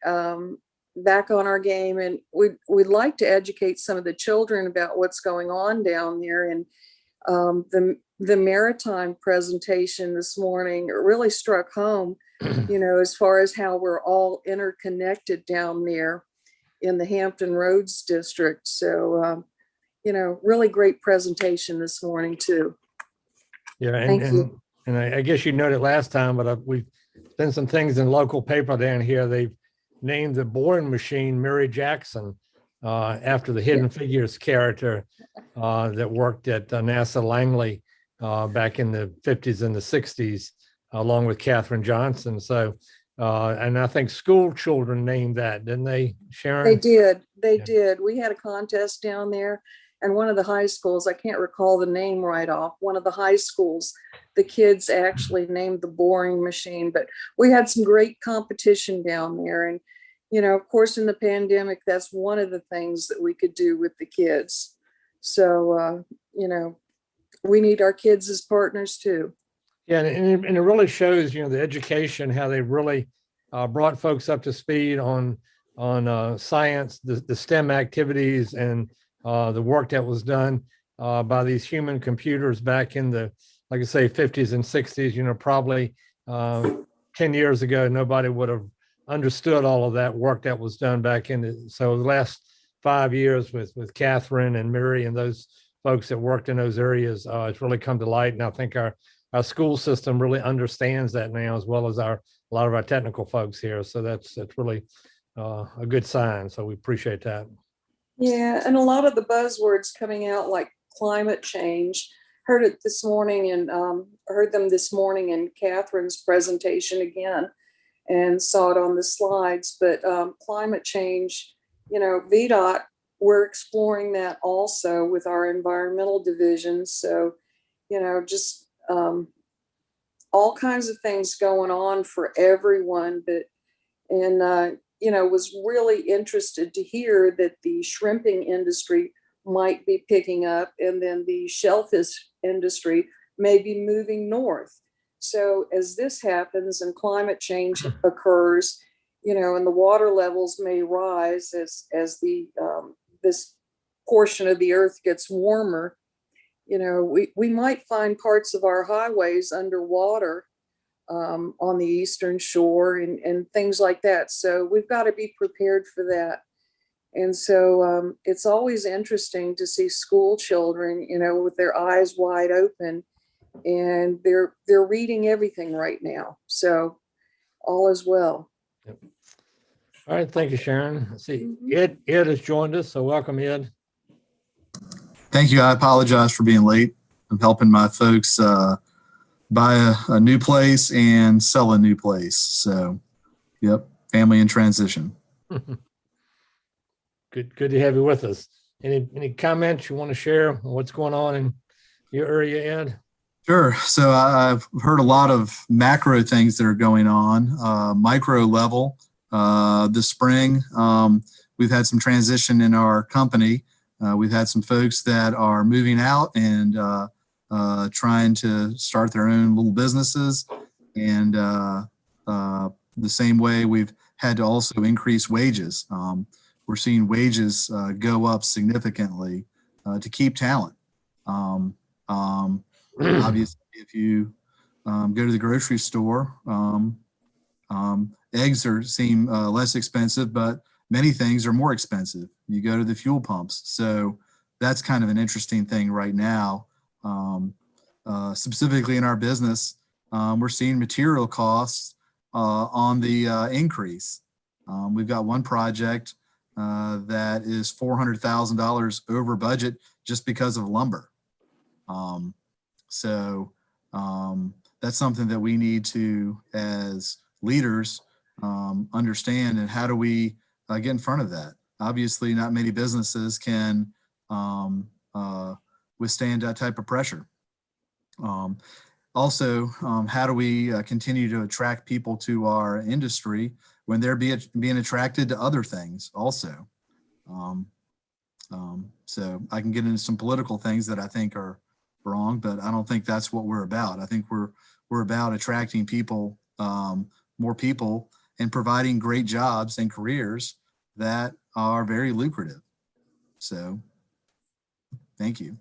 back on our game, and we'd like to educate some of the children about what's going on down there. And the maritime presentation this morning really struck home, you know, as far as how we're all interconnected down there in the Hampton Roads district. So you know, really great presentation this morning too. Yeah, Thank you. And I guess you noted last time, but we've done some things in local paper down here. They've named the boring machine Mary Jackson after the Hidden Figures character that worked at NASA Langley back in the 50s and the 60s, along with Katherine Johnson. So, and I think school children named that, didn't they, Sharon? They did. They did. We had a contest down there, and one of the high schools, I can't recall the name right off, one of the high schools, the kids actually named the boring machine. But we had some great competition down there. And, you know, of course, in the pandemic, that's one of the things that we could do with the kids. So, you know, we need our kids as partners too. Yeah, and it really shows, you know, the education, how they really brought folks up to speed on science, the STEM activities, and the work that was done by these human computers back in the, like I say, 50s and 60s, you know, probably 10 years ago, nobody would have understood all of that work that was done back in the, so the last 5 years with Catherine and Mary and those folks that worked in those areas, it's really come to light. And I think our school system really understands that now, as well as a lot of our technical folks here. So that's really a good sign. So we appreciate that. Yeah, and a lot of the buzzwords coming out like climate change, heard it this morning and heard them this morning in Catherine's presentation again and saw it on the slides. But climate change, VDOT, we're exploring that also with our environmental division. So, just all kinds of things going on for everyone. But, was really interested to hear that the shrimping industry might be picking up, and then the shellfish industry may be moving north. So as this happens and climate change occurs, and the water levels may rise as the this portion of the earth gets warmer, we might find parts of our highways underwater on the eastern shore and things like that. So we've got to be prepared for that. And so it's always interesting to see school children, with their eyes wide open, and they're reading everything right now. So all is well. Yep. All right, thank you, Sharon. Let's see, Ed has joined us, so welcome, Ed. Thank you. I apologize for being late. I'm helping my folks buy a new place and sell a new place. So, yep, family in transition. Good to have you with us. Any comments you want to share on what's going on in your area, Ed? Sure. So I've heard a lot of macro things that are going on, micro level. This spring, we've had some transition in our company. We've had some folks that are moving out and trying to start their own little businesses. And the same way we've had to also increase wages. We're seeing wages go up significantly to keep talent. Obviously, if you go to the grocery store, eggs seem less expensive, but many things are more expensive. You go to the fuel pumps. So that's kind of an interesting thing right now. Specifically in our business, we're seeing material costs on the increase. We've got one project that is $400,000 over budget just because of lumber. So that's something that we need to, as leaders, understand, and how do we get in front of that? Obviously, not many businesses can withstand that type of pressure. Also, how do we continue to attract people to our industry when they're being attracted to other things also? So I can get into some political things that I think are wrong, but I don't think that's what we're about. I think we're about attracting people, more people, and providing great jobs and careers that are very lucrative. So thank you.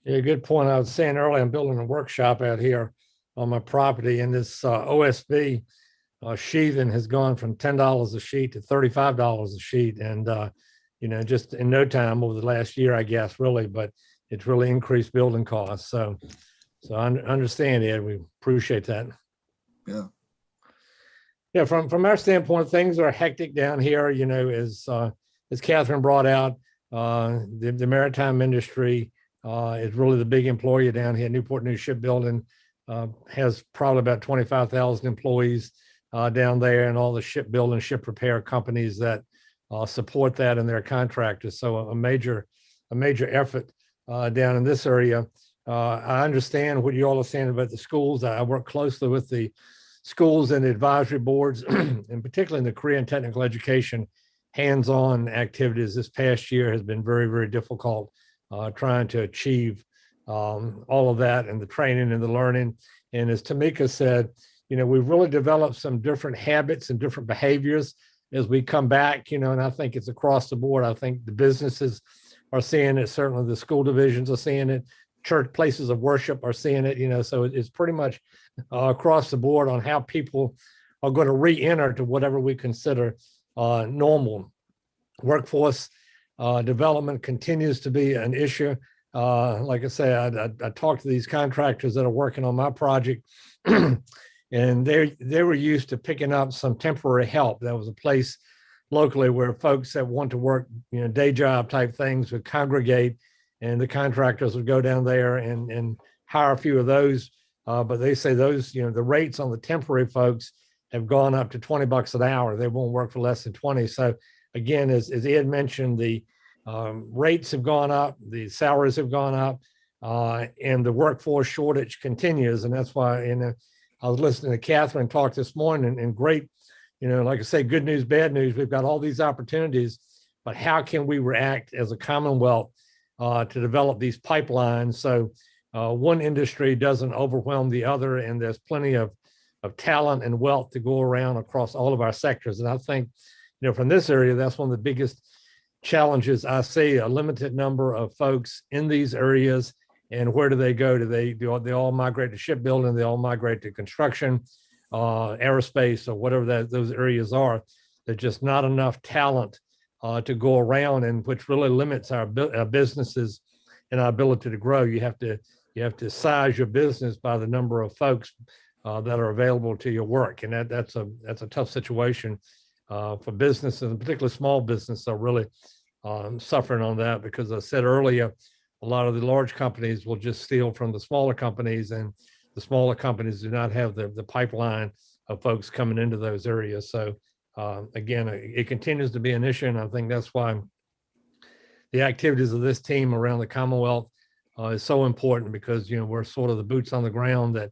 Yeah, good point. I was saying earlier, I'm building a workshop out here on my property, and this OSB sheathing has gone from $10 a sheet to $35 a sheet. And, just in no time over the last year, I guess, really, but it's really increased building costs. So I understand, Ed, we appreciate that. Yeah. Yeah, from our standpoint, things are hectic down here, as Catherine brought out, the maritime industry is really the big employer down here. Newport News Shipbuilding has probably about 25,000 employees down there, and all the shipbuilding, ship repair companies that support that and their contractors. So a major effort down in this area. I understand what you all are saying about the schools. I work closely with the schools and advisory boards, and particularly in the career and technical education, hands-on activities this past year has been very, very difficult, trying to achieve all of that, and the training and the learning. And as Tamika said, we've really developed some different habits and different behaviors as we come back, and I think it's across the board. I think the businesses are seeing it. Certainly the school divisions are seeing it. church places of worship are seeing it, so it's pretty much across the board on how people are going to re-enter to whatever we consider normal. Workforce development continues to be an issue. Like I say, I talked to these contractors that are working on my project, and they were used to picking up some temporary help. There was a place locally where folks that want to work, day job type things would congregate, and the contractors would go down there and hire a few of those. But they say those, the rates on the temporary folks have gone up to $20 an hour. They won't work for less than 20. So again, as Ed mentioned, the rates have gone up, the salaries have gone up, and the workforce shortage continues. And that's why, I was listening to Catherine talk this morning, and great, like I say, good news, bad news. We've got all these opportunities, but how can we react as a Commonwealth to develop these pipelines so one industry doesn't overwhelm the other, and there's plenty of talent and wealth to go around across all of our sectors. And I think, from this area, that's one of the biggest challenges I see, a limited number of folks in these areas. And where do they go? They all migrate to shipbuilding, they all migrate to construction, aerospace, or whatever those areas are. There's just not enough talent to go around, and which really limits our businesses and our ability to grow. You have to size your business by the number of folks that are available to your work, and that's a tough situation for businesses, and particularly small businesses are really suffering on that, because as I said earlier, a lot of the large companies will just steal from the smaller companies, and the smaller companies do not have the pipeline of folks coming into those areas. So again, it continues to be an issue, and I think that's why the activities of this team around the Commonwealth is so important, because we're sort of the boots on the ground that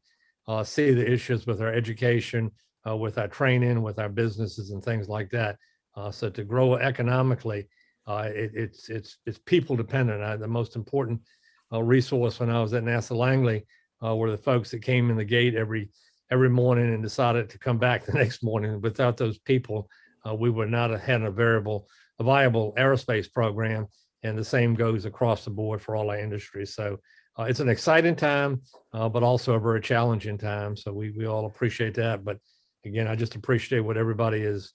see the issues with our education, with our training, with our businesses and things like that. So to grow economically, it's people dependent. The most important resource when I was at NASA Langley were the folks that came in the gate every morning and decided to come back the next morning. Without those people, we would not have had a viable aerospace program. And the same goes across the board for all our industries. So it's an exciting time, but also a very challenging time. So we all appreciate that. But again, I just appreciate what everybody is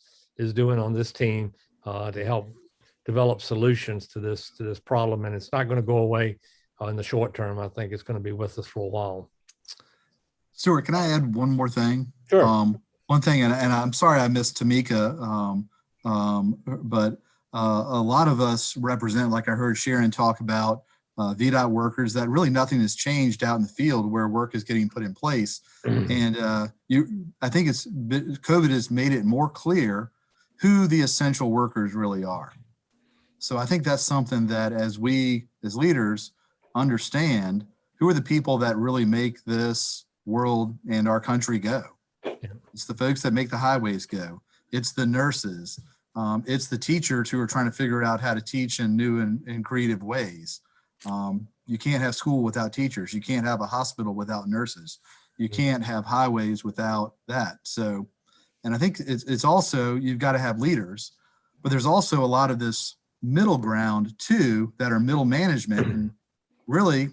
doing on this team to help develop solutions to this problem. And it's not going to go away in the short term. I think it's going to be with us for a while. Stuart, can I add one more thing? Sure. One thing, and I'm sorry I missed Tamika, but a lot of us represent, like I heard Sharon talk about, VDOT workers, that really nothing has changed out in the field where work is getting put in place. And I think COVID has made it more clear who the essential workers really are. So I think that's something that as we, as leaders, understand who are the people that really make this world and our country go. It's the folks that make the highways go. It's the nurses. It's the teachers who are trying to figure out how to teach in new and creative ways. You can't have school without teachers. You can't have a hospital without nurses. You can't have highways without that. So, and I think it's also, you've got to have leaders, but there's also a lot of this middle ground too, that are middle management, and really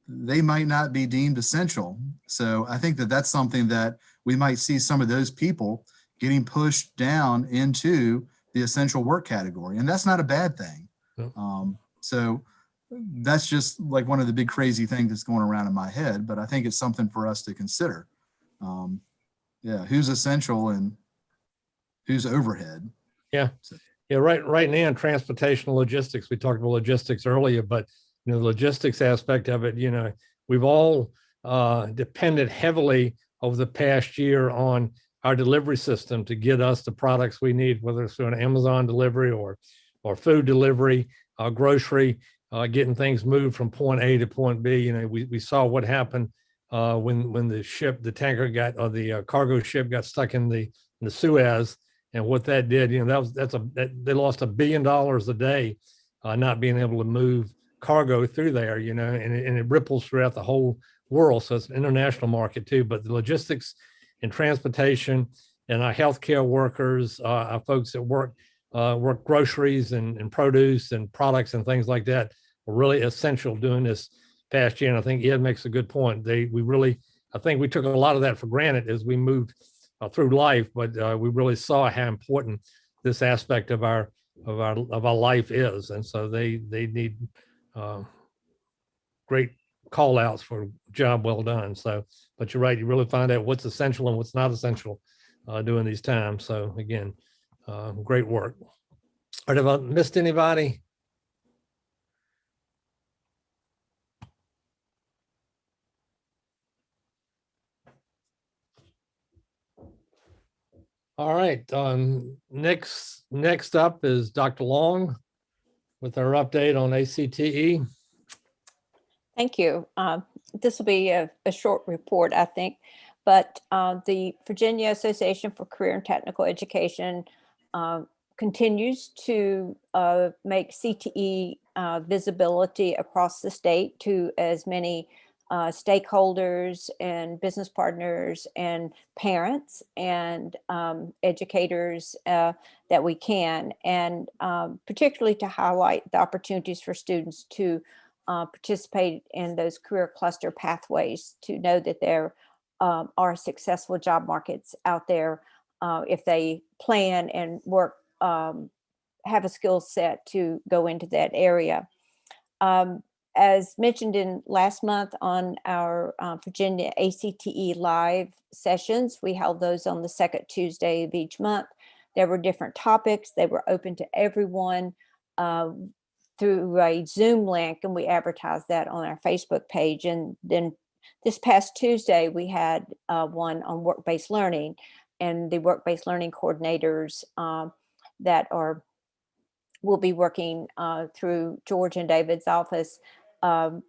they might not be deemed essential. So I think that that's something that we might see some of those people getting pushed down into the essential work category. And that's not a bad thing. So that's just like one of the big crazy things that's going around in my head, but I think it's something for us to consider. Who's essential and who's overhead. Yeah. Right now in transportation logistics, we talked about logistics earlier, but the logistics aspect of it, we've all depended heavily over the past year on our delivery system to get us the products we need, whether it's through an Amazon delivery or food delivery, grocery, getting things moved from point A to point B. We saw what happened when the tanker the cargo ship got stuck in the Suez, and what that did. They lost $1 billion a day not being able to move cargo through there. And it ripples throughout the whole world. So it's an international market too. But the logistics and transportation and our healthcare workers, our folks that work groceries and produce and products and things like that are really essential during this past year. And I think Ed makes a good point. I think we took a lot of that for granted as we moved through life, but we really saw how important this aspect of our life is. And so they need great call outs for a job well done. So, but you're right, you really find out what's essential and what's not essential during these times. So again, great work. All right, have I missed anybody? All right, next up is Dr. Long with our update on ACTE. Thank you. This will be a short report, I think, but the Virginia Association for Career and Technical Education continues to make CTE visibility across the state to as many stakeholders and business partners and parents and educators that we can, and particularly to highlight the opportunities for students to participate in those career cluster pathways, to know that there are successful job markets out there if they plan and work, have a skill set to go into that area. As mentioned in last month on our Virginia ACTE Live Sessions, we held those on the second Tuesday of each month. There were different topics. They were open to everyone through a Zoom link, and we advertised that on our Facebook page. And then this past Tuesday, we had one on work-based learning, and the work-based learning coordinators that will be working through George and David's office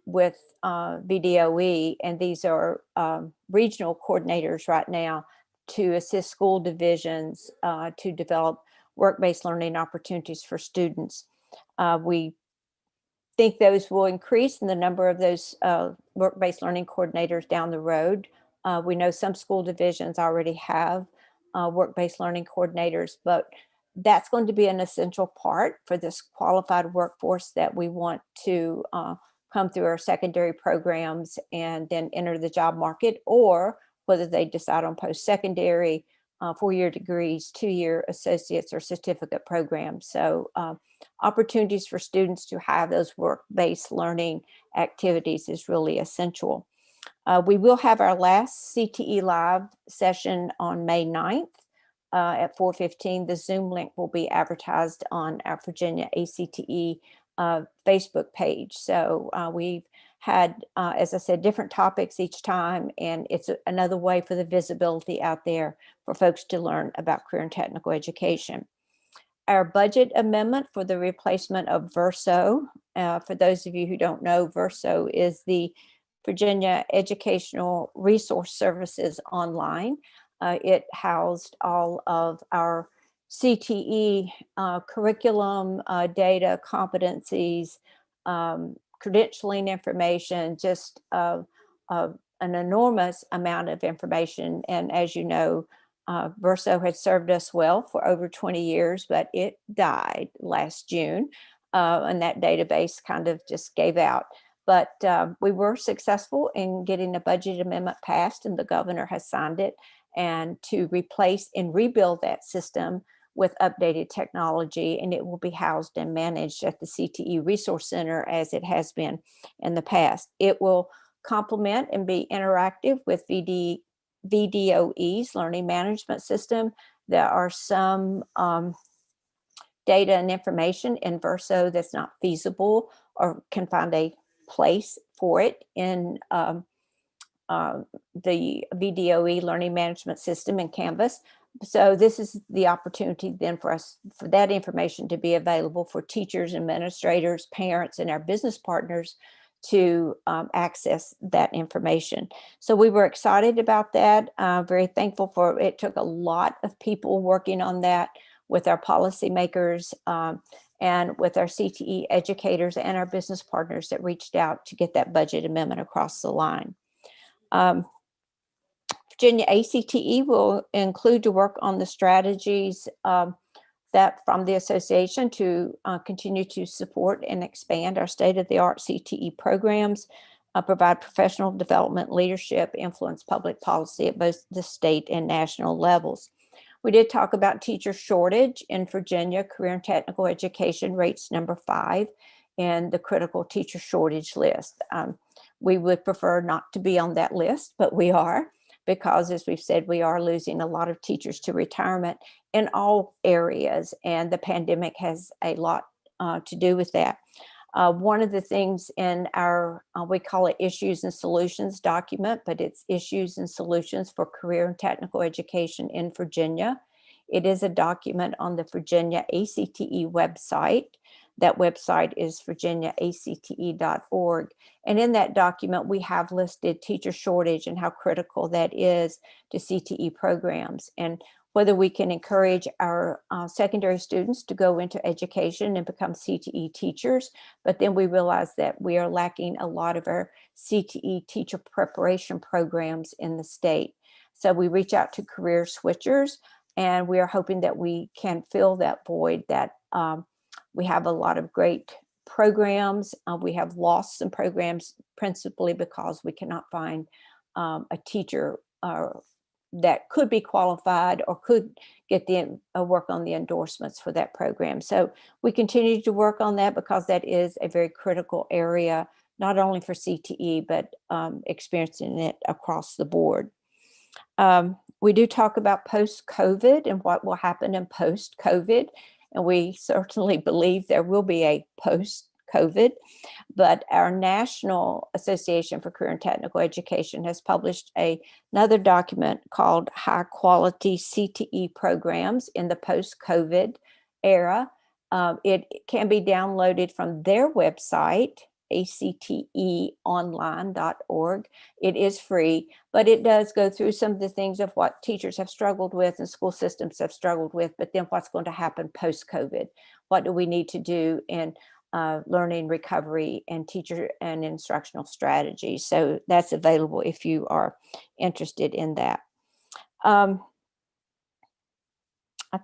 with VDOE, and these are regional coordinators right now to assist school divisions to develop work-based learning opportunities for students. We think those will increase in the number of those work-based learning coordinators down the road. We know some school divisions already have work-based learning coordinators, but that's going to be an essential part for this qualified workforce that we want to come through our secondary programs and then enter the job market, or whether they decide on post-secondary, 4-year degrees, 2-year associates or certificate programs. So opportunities for students to have those work-based learning activities is really essential. We will have our last CTE Live session on May 9th at 4:15. The Zoom link will be advertised on our Virginia ACTE Facebook page. So we've had, as I said, different topics each time, and it's another way for the visibility out there for folks to learn about career and technical education. Our budget amendment for the replacement of VERSO, for those of you who don't know, VERSO is the Virginia Educational Resource Services Online. It housed all of our CTE curriculum, data, competencies, credentialing information, just an enormous amount of information. And as you know, VERSO had served us well for over 20 years, but it died last June, and that database kind of just gave out. But we were successful in getting a budget amendment passed, and the governor has signed it, and to replace and rebuild that system with updated technology, and it will be housed and managed at the CTE Resource Center as it has been in the past. It will complement and be interactive with VDOE's learning management system. There are some data and information in VERSO that's not feasible or can find a place for it in the VDOE learning management system in Canvas. So this is the opportunity then for us, for that information to be available for teachers, administrators, parents, and our business partners to access that information. So we were excited about that, very thankful for it. It took a lot of people working on that with our policymakers and with our CTE educators and our business partners that reached out to get that budget amendment across the line. Virginia ACTE will include to work on the strategies that from the association to continue to support and expand our state-of-the-art CTE programs. provide professional development, leadership, influence public policy at both the state and national levels. We did talk about teacher shortage in Virginia. Career and technical education rates number 5 in the critical teacher shortage list. We would prefer not to be on that list, but we are, because as we've said, we are losing a lot of teachers to retirement in all areas, and the pandemic has a lot to do with that. One of the things in our, we call it issues and solutions document, but it's issues and solutions for career and technical education in Virginia. It is a document on the Virginia ACTE website. That website is virginiaacte.org. And in that document, we have listed teacher shortage and how critical that is to CTE programs, and whether we can encourage our secondary students to go into education and become CTE teachers. But then we realize that we are lacking a lot of our CTE teacher preparation programs in the state. So we reach out to career switchers, and we are hoping that we can fill that void, that we have a lot of great programs. We have lost some programs principally because we cannot find a teacher that could be qualified or could get the work on the endorsements for that program. So we continue to work on that because that is a very critical area, not only for CTE, but experiencing it across the board. We do talk about post-COVID and what will happen in post-COVID. And we certainly believe there will be a post-COVID, but our National Association for Career and Technical Education has published another document called High Quality CTE Programs in the Post-COVID Era. It can be downloaded from their website, acteonline.org. It is free, but it does go through some of the things of what teachers have struggled with and school systems have struggled with, but then what's going to happen post-COVID? What do we need to do in learning recovery and teacher and instructional strategy? So that's available if you are interested in that. I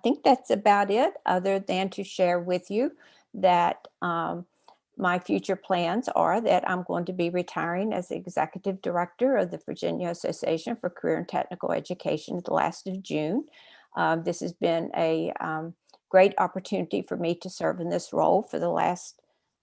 think that's about it, other than to share with you that my future plans are that I'm going to be retiring as executive director of the Virginia Association for Career and Technical Education at the last of June. This has been a great opportunity for me to serve in this role for the last,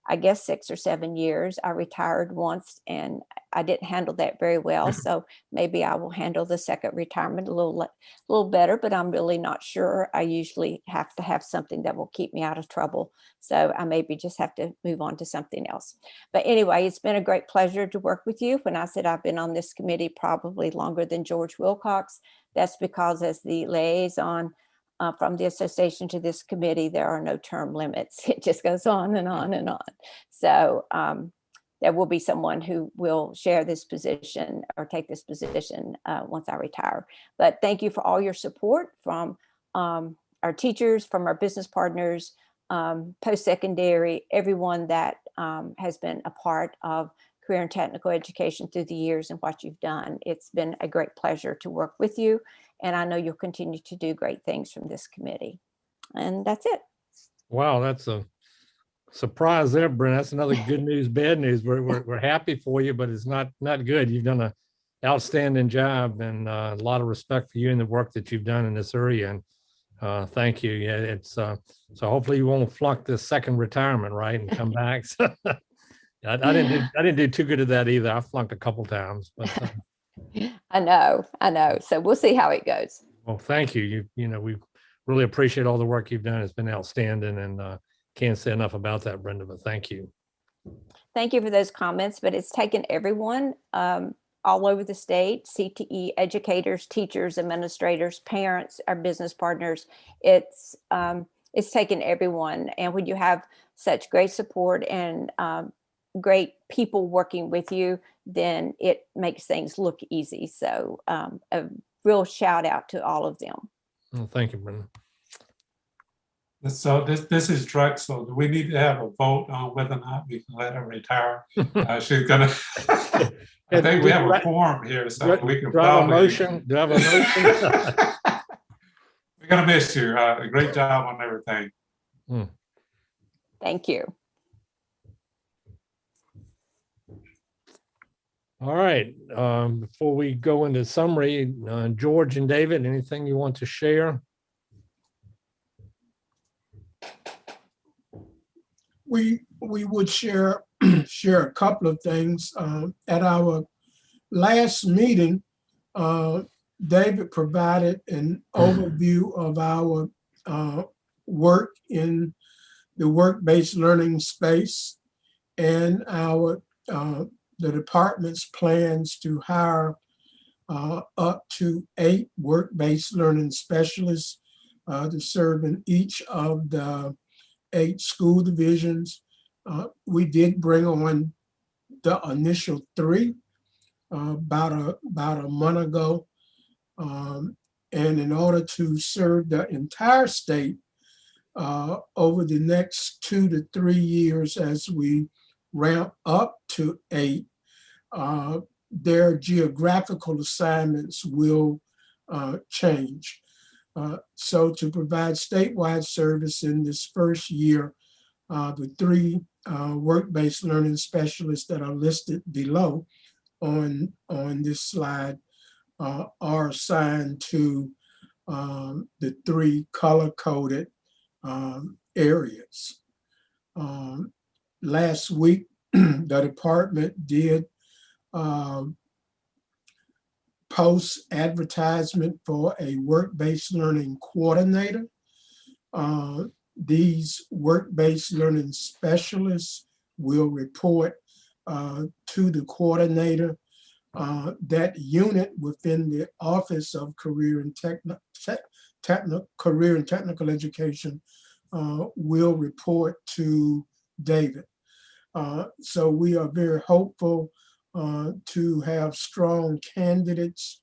I guess, 6 or 7 years. I retired once and I didn't handle that very well. So maybe I will handle the second retirement a little better, but I'm really not sure. I usually have to have something that will keep me out of trouble. So I maybe just have to move on to something else. But anyway, it's been a great pleasure to work with you. When I said I've been on this committee probably longer than George Wilcox, that's because as the liaison from the association to this committee, there are no term limits. It just goes on and on and on. So there will be someone who will share this position or take this position once I retire. But thank you for all your support from our teachers, from our business partners, post-secondary, everyone that has been a part of career and technical education through the years and what you've done. It's been a great pleasure to work with you. And I know you'll continue to do great things from this committee. And that's it. Wow, that's a surprise there, Brenda. That's another good news, bad news. We're happy for you, but it's not good. You've done an outstanding job, and a lot of respect for you and the work that you've done in this area. And thank you. Yeah, it's so hopefully you won't flunk this second retirement, right, and come back. I didn't do too good at that either. I flunked a couple times, but I know. So we'll see how it goes. well, thank you. You know, we really appreciate all the work you've done. It's been outstanding, and can't say enough about that, Brenda, but thank you. Thank you for those comments, but it's taken everyone all over the state, CTE educators, teachers, administrators, parents, our business partners. It's taken everyone. And when you have such great support and great people working with you, then it makes things look easy. So a real shout out to all of them. Well, thank you, Brenda. So this is Drexel. Do we need to have a vote on whether or not we can let her retire? She's gonna. I think we have a quorum here, so we can. Do I have a motion? Do I have a motion? We're gonna miss you. A great job on everything. Thank you. All right, before we go into summary, George and David, anything you want to share? We would share share a couple of things. At our last meeting, David provided an overview of our work in the work-based learning space and our the department's plans to hire up to 8 work-based learning specialists to serve in each of the 8 school divisions. We did bring on the initial 3 about a month ago. And in order to serve the entire state over the next 2 to 3 years as we ramp up to 8, their geographical assignments will change. So to provide statewide service in this first year, the 3 work-based learning specialists that are listed below on this slide are assigned to the 3 color-coded areas. Last week, the department did post advertisement for a work-based learning coordinator. These work-based learning specialists will report to the coordinator. That unit within the Office of Career and Technical Education will report to David. So we are very hopeful to have strong candidates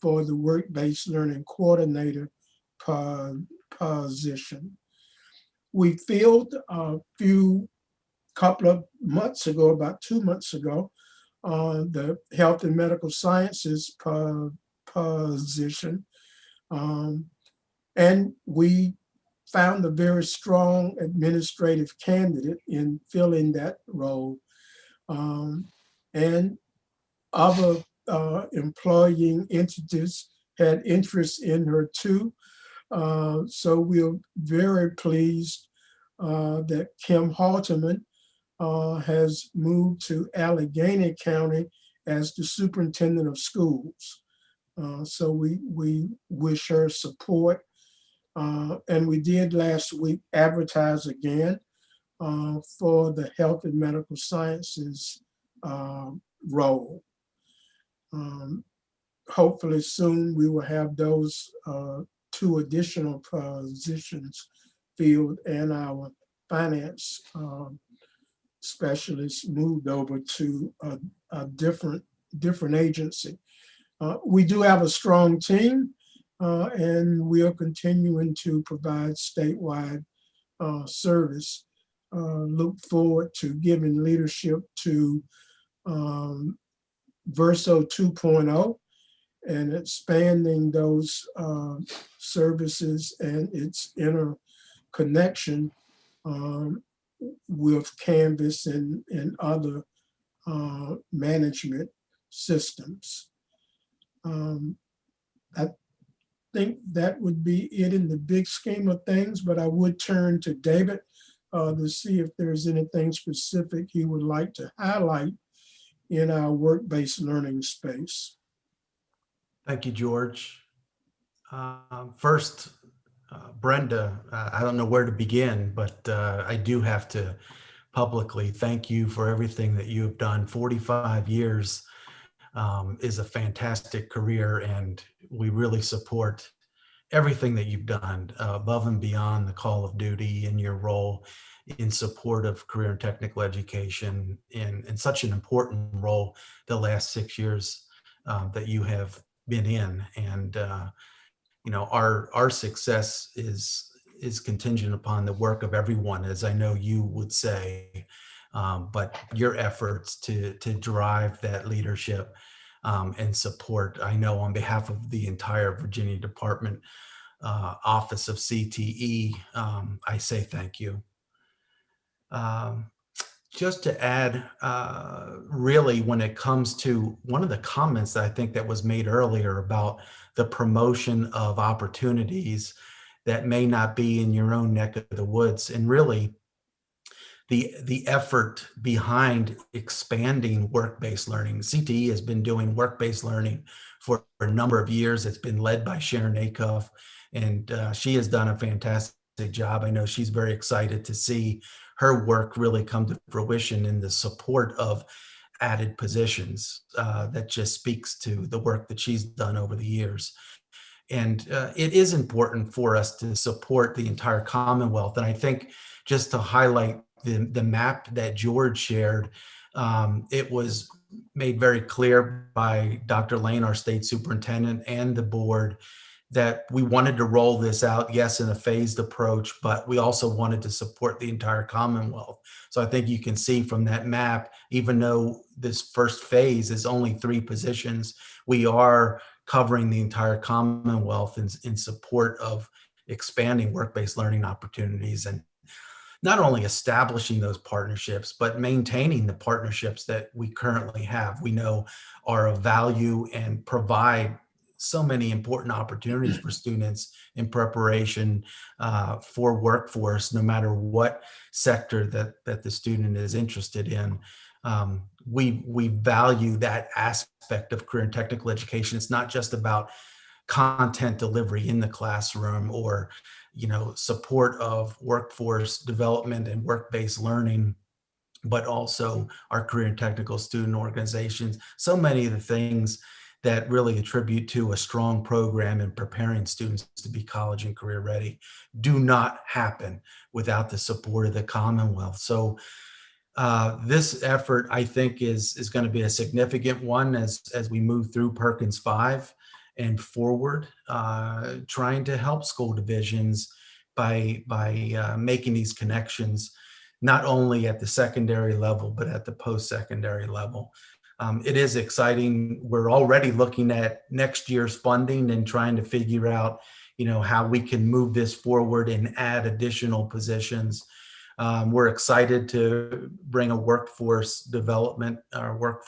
for the work-based learning coordinator position. We filled a couple of months ago, about 2 months ago, the health and medical sciences position. And we found a very strong administrative candidate in filling that role. And other employing entities had interest in her too. So we're very pleased that Kim Halterman has moved to Allegheny County as the superintendent of schools. So we wish her support. And we did last week advertise again for the health and medical sciences role. Hopefully soon we will have those 2 additional positions filled and our finance specialists moved over to a different agency. We do have a strong team and we are continuing to provide statewide service. Look forward to giving leadership to Verso 2.0 and expanding those services and its interconnection with Canvas and other management systems. I think that would be it in the big scheme of things, but I would turn to David to see if there's anything specific he would like to highlight in our work-based learning space. Thank you, George. First, Brenda, I don't know where to begin, but I do have to publicly thank you for everything that you have done. 45 years is a fantastic career, and we really support everything that you've done above and beyond the call of duty in your role in support of career and technical education in such an important role the last 6 years that you have been in. And you know, our success is contingent upon the work of everyone, as I know you would say, but your efforts to drive that leadership and support, I know on behalf of the entire Virginia Department Office of CTE, I say thank you. just to add, really, when it comes to one of the comments that I think that was made earlier about the promotion of opportunities that may not be in your own neck of the woods, and really the effort behind expanding work-based learning. CTE has been doing work-based learning for a number of years. It's been led by Sharon Acuff, and she has done a fantastic job. I know she's very excited to see her work really come to fruition in the support of added positions. That just speaks to the work that she's done over the years. And it is important for us to support the entire Commonwealth. And I think just to highlight the map that George shared, it was made very clear by Dr. Lane, our state superintendent, and the board that we wanted to roll this out, yes, in a phased approach, but we also wanted to support the entire Commonwealth. So I think you can see from that map, even though this first phase is only 3 positions, we are covering the entire Commonwealth in support of expanding work-based learning opportunities, and not only establishing those partnerships, but maintaining the partnerships that we currently have. We know are of value and provide so many important opportunities for students in preparation for workforce, no matter what sector that the student is interested in. We value that aspect of career and technical education. It's not just about content delivery in the classroom or support of workforce development and work-based learning, but also our career and technical student organizations. So many of the things that really attribute to a strong program in preparing students to be college and career ready do not happen without the support of the Commonwealth. So this effort, I think, is going to be a significant one as we move through Perkins 5 and forward, trying to help school divisions by making these connections, not only at the secondary level, but at the post-secondary level. It is exciting. We're already looking at next year's funding and trying to figure out, how we can move this forward and add additional positions. We're excited to bring a workforce development or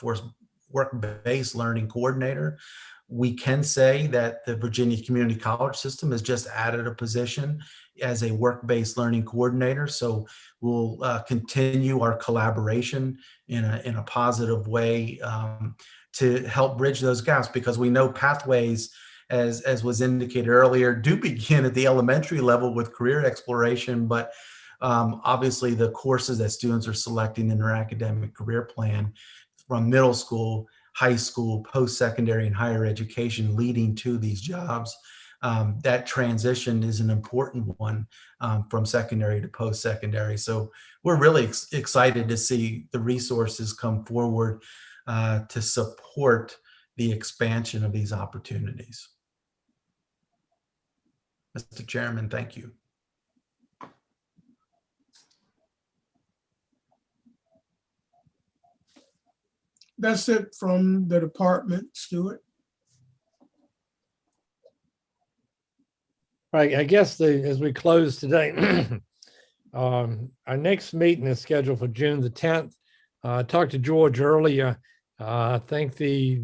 work-based learning coordinator. We can say that the Virginia Community College System has just added a position as a work-based learning coordinator. So we'll continue our collaboration in a positive way to help bridge those gaps, because we know pathways, as was indicated earlier, do begin at the elementary level with career exploration, but obviously the courses that students are selecting in their academic career plan from middle school, high school, post-secondary, and higher education leading to these jobs, that transition is an important one from secondary to post-secondary. So we're really excited to see the resources come forward to support the expansion of these opportunities. Mr. Chairman, thank you. That's it from the department, Stuart. Right, I guess as we close today, our next meeting is scheduled for June the 10th. I talked to George earlier. I think the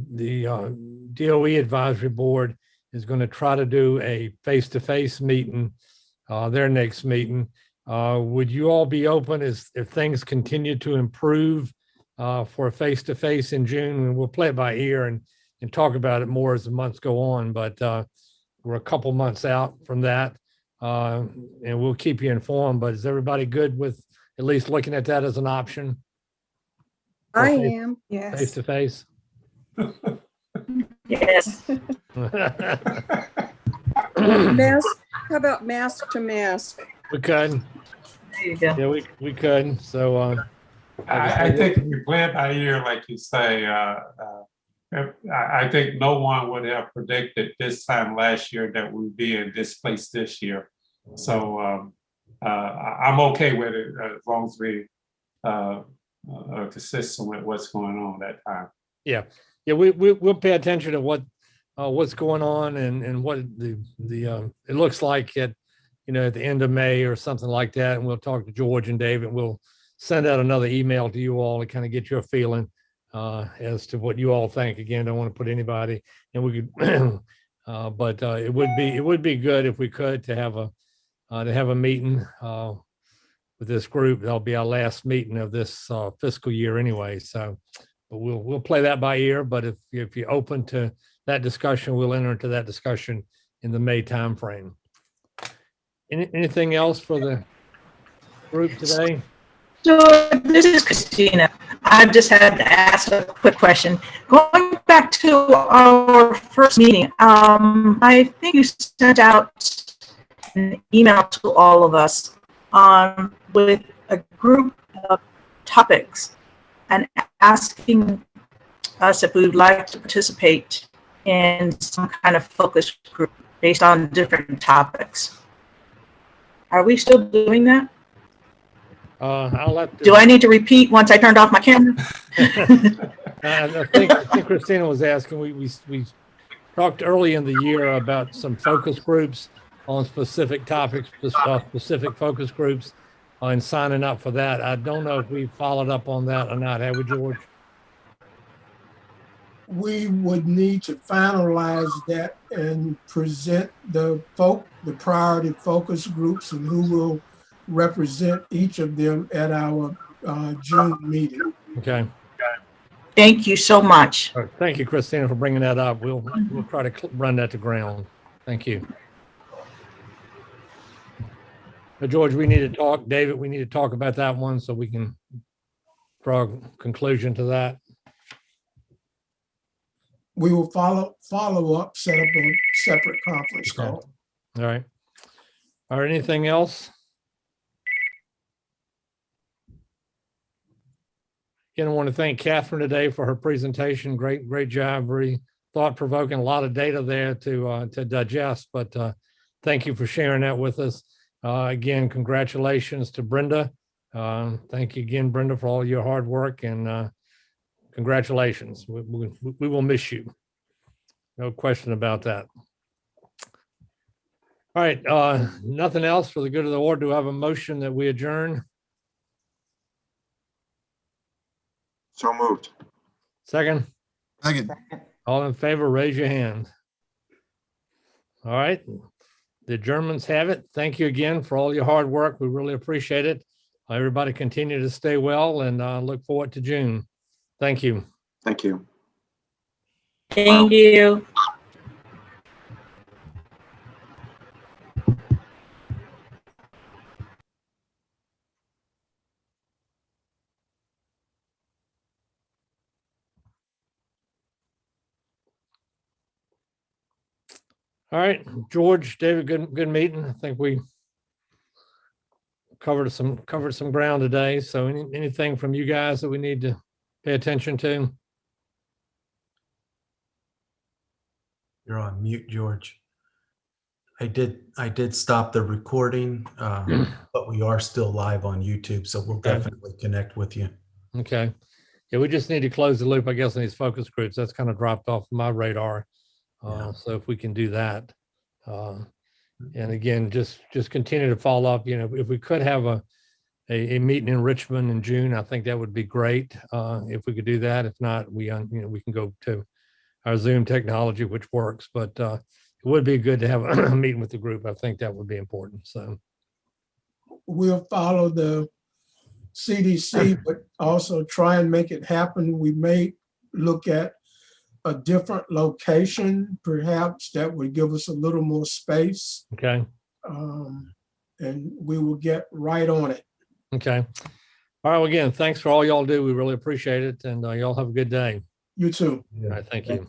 DOE Advisory Board is going to try to do a face-to-face meeting, their next meeting. Would you all be open if things continue to improve for a face-to-face in June? And we'll play it by ear and talk about it more as the months go on, but we're a couple months out from that, and we'll keep you informed. But is everybody good with at least looking at that as an option? I am. Yes. Face-to-face? Yes. Mask, how about mask to mask? We could. There you go. Yeah, we could. So I think if you play it by ear, like you say, I think no one would have predicted this time last year that we'd be in this place this year. So I'm okay with it as long as we are consistent with what's going on that time. yeah, we'll pay attention to what's going on and what it looks like at the end of May or something like that, and we'll talk to George and David. We'll send out another email to you all to kind of get your feeling as to what you all think. Again, don't want to put anybody, and we could, but it would be good if we could to have a meeting with this group. That'll be our last meeting of this fiscal year anyway. So, but we'll play that by ear. But if you're open to that discussion, we'll enter into that discussion in the May timeframe. Anything else for the group today? So this is Christina. I just had to ask a quick question. Going back to our first meeting, I think you sent out an email to all of us with a group of topics and asking us if we would like to participate in some kind of focus group based on different topics. Are we still doing that? Do I need to repeat once I turned off my camera? I think Christina was asking, we talked early in the year about some focus groups on specific topics, specific focus groups, and signing up for that. I don't know if we followed up on that or not, have we, George? We would need to finalize that and present the priority focus groups and who will represent each of them at our June meeting. Okay. Thank you so much. Right. Thank you, Christina, for bringing that up. We'll try to run that to ground. Thank you. But George, we need to talk. David, we need to talk about that one so we can draw a conclusion to that. We will follow up, set up a separate conference call. All right. All right. Anything else? Again, I want to thank Catherine today for her presentation. Great job. Very thought-provoking. A lot of data there to digest. But thank you for sharing that with us. Again, congratulations to Brenda. Thank you again, Brenda, for all your hard work, and congratulations. We will miss you. No question about that. All right. Nothing else for the good of the order. Do I have a motion that we adjourn? So moved. Second? Second. All in favor, raise your hand. All right. The Germans have it. Thank you again for all your hard work. We really appreciate it. Everybody continue to stay well, and look forward to June. Thank you. Thank you. Thank you. All right, George, David, good meeting. I think we covered some ground today. So anything from you guys that we need to pay attention to? You're on mute, George. I did stop the recording, but we are still live on YouTube, so we'll definitely connect with you. Okay. Yeah, we just need to close the loop, I guess, on these focus groups. That's kind of dropped off my radar. So if we can do that, and again, just continue to follow up. You know, if we could have a meeting in Richmond in June, I think that would be great. If we could do that. If not, we can go to our Zoom technology, which works. But it would be good to have a meeting with the group. I think that would be important. So we'll follow the CDC, but also try and make it happen. We may look at a different location, perhaps, that would give us a little more space. Okay. And we will get right on it. Okay. All right. Well, again, thanks for all y'all do. We really appreciate it. And y'all have a good day. You too. All right. Thank you.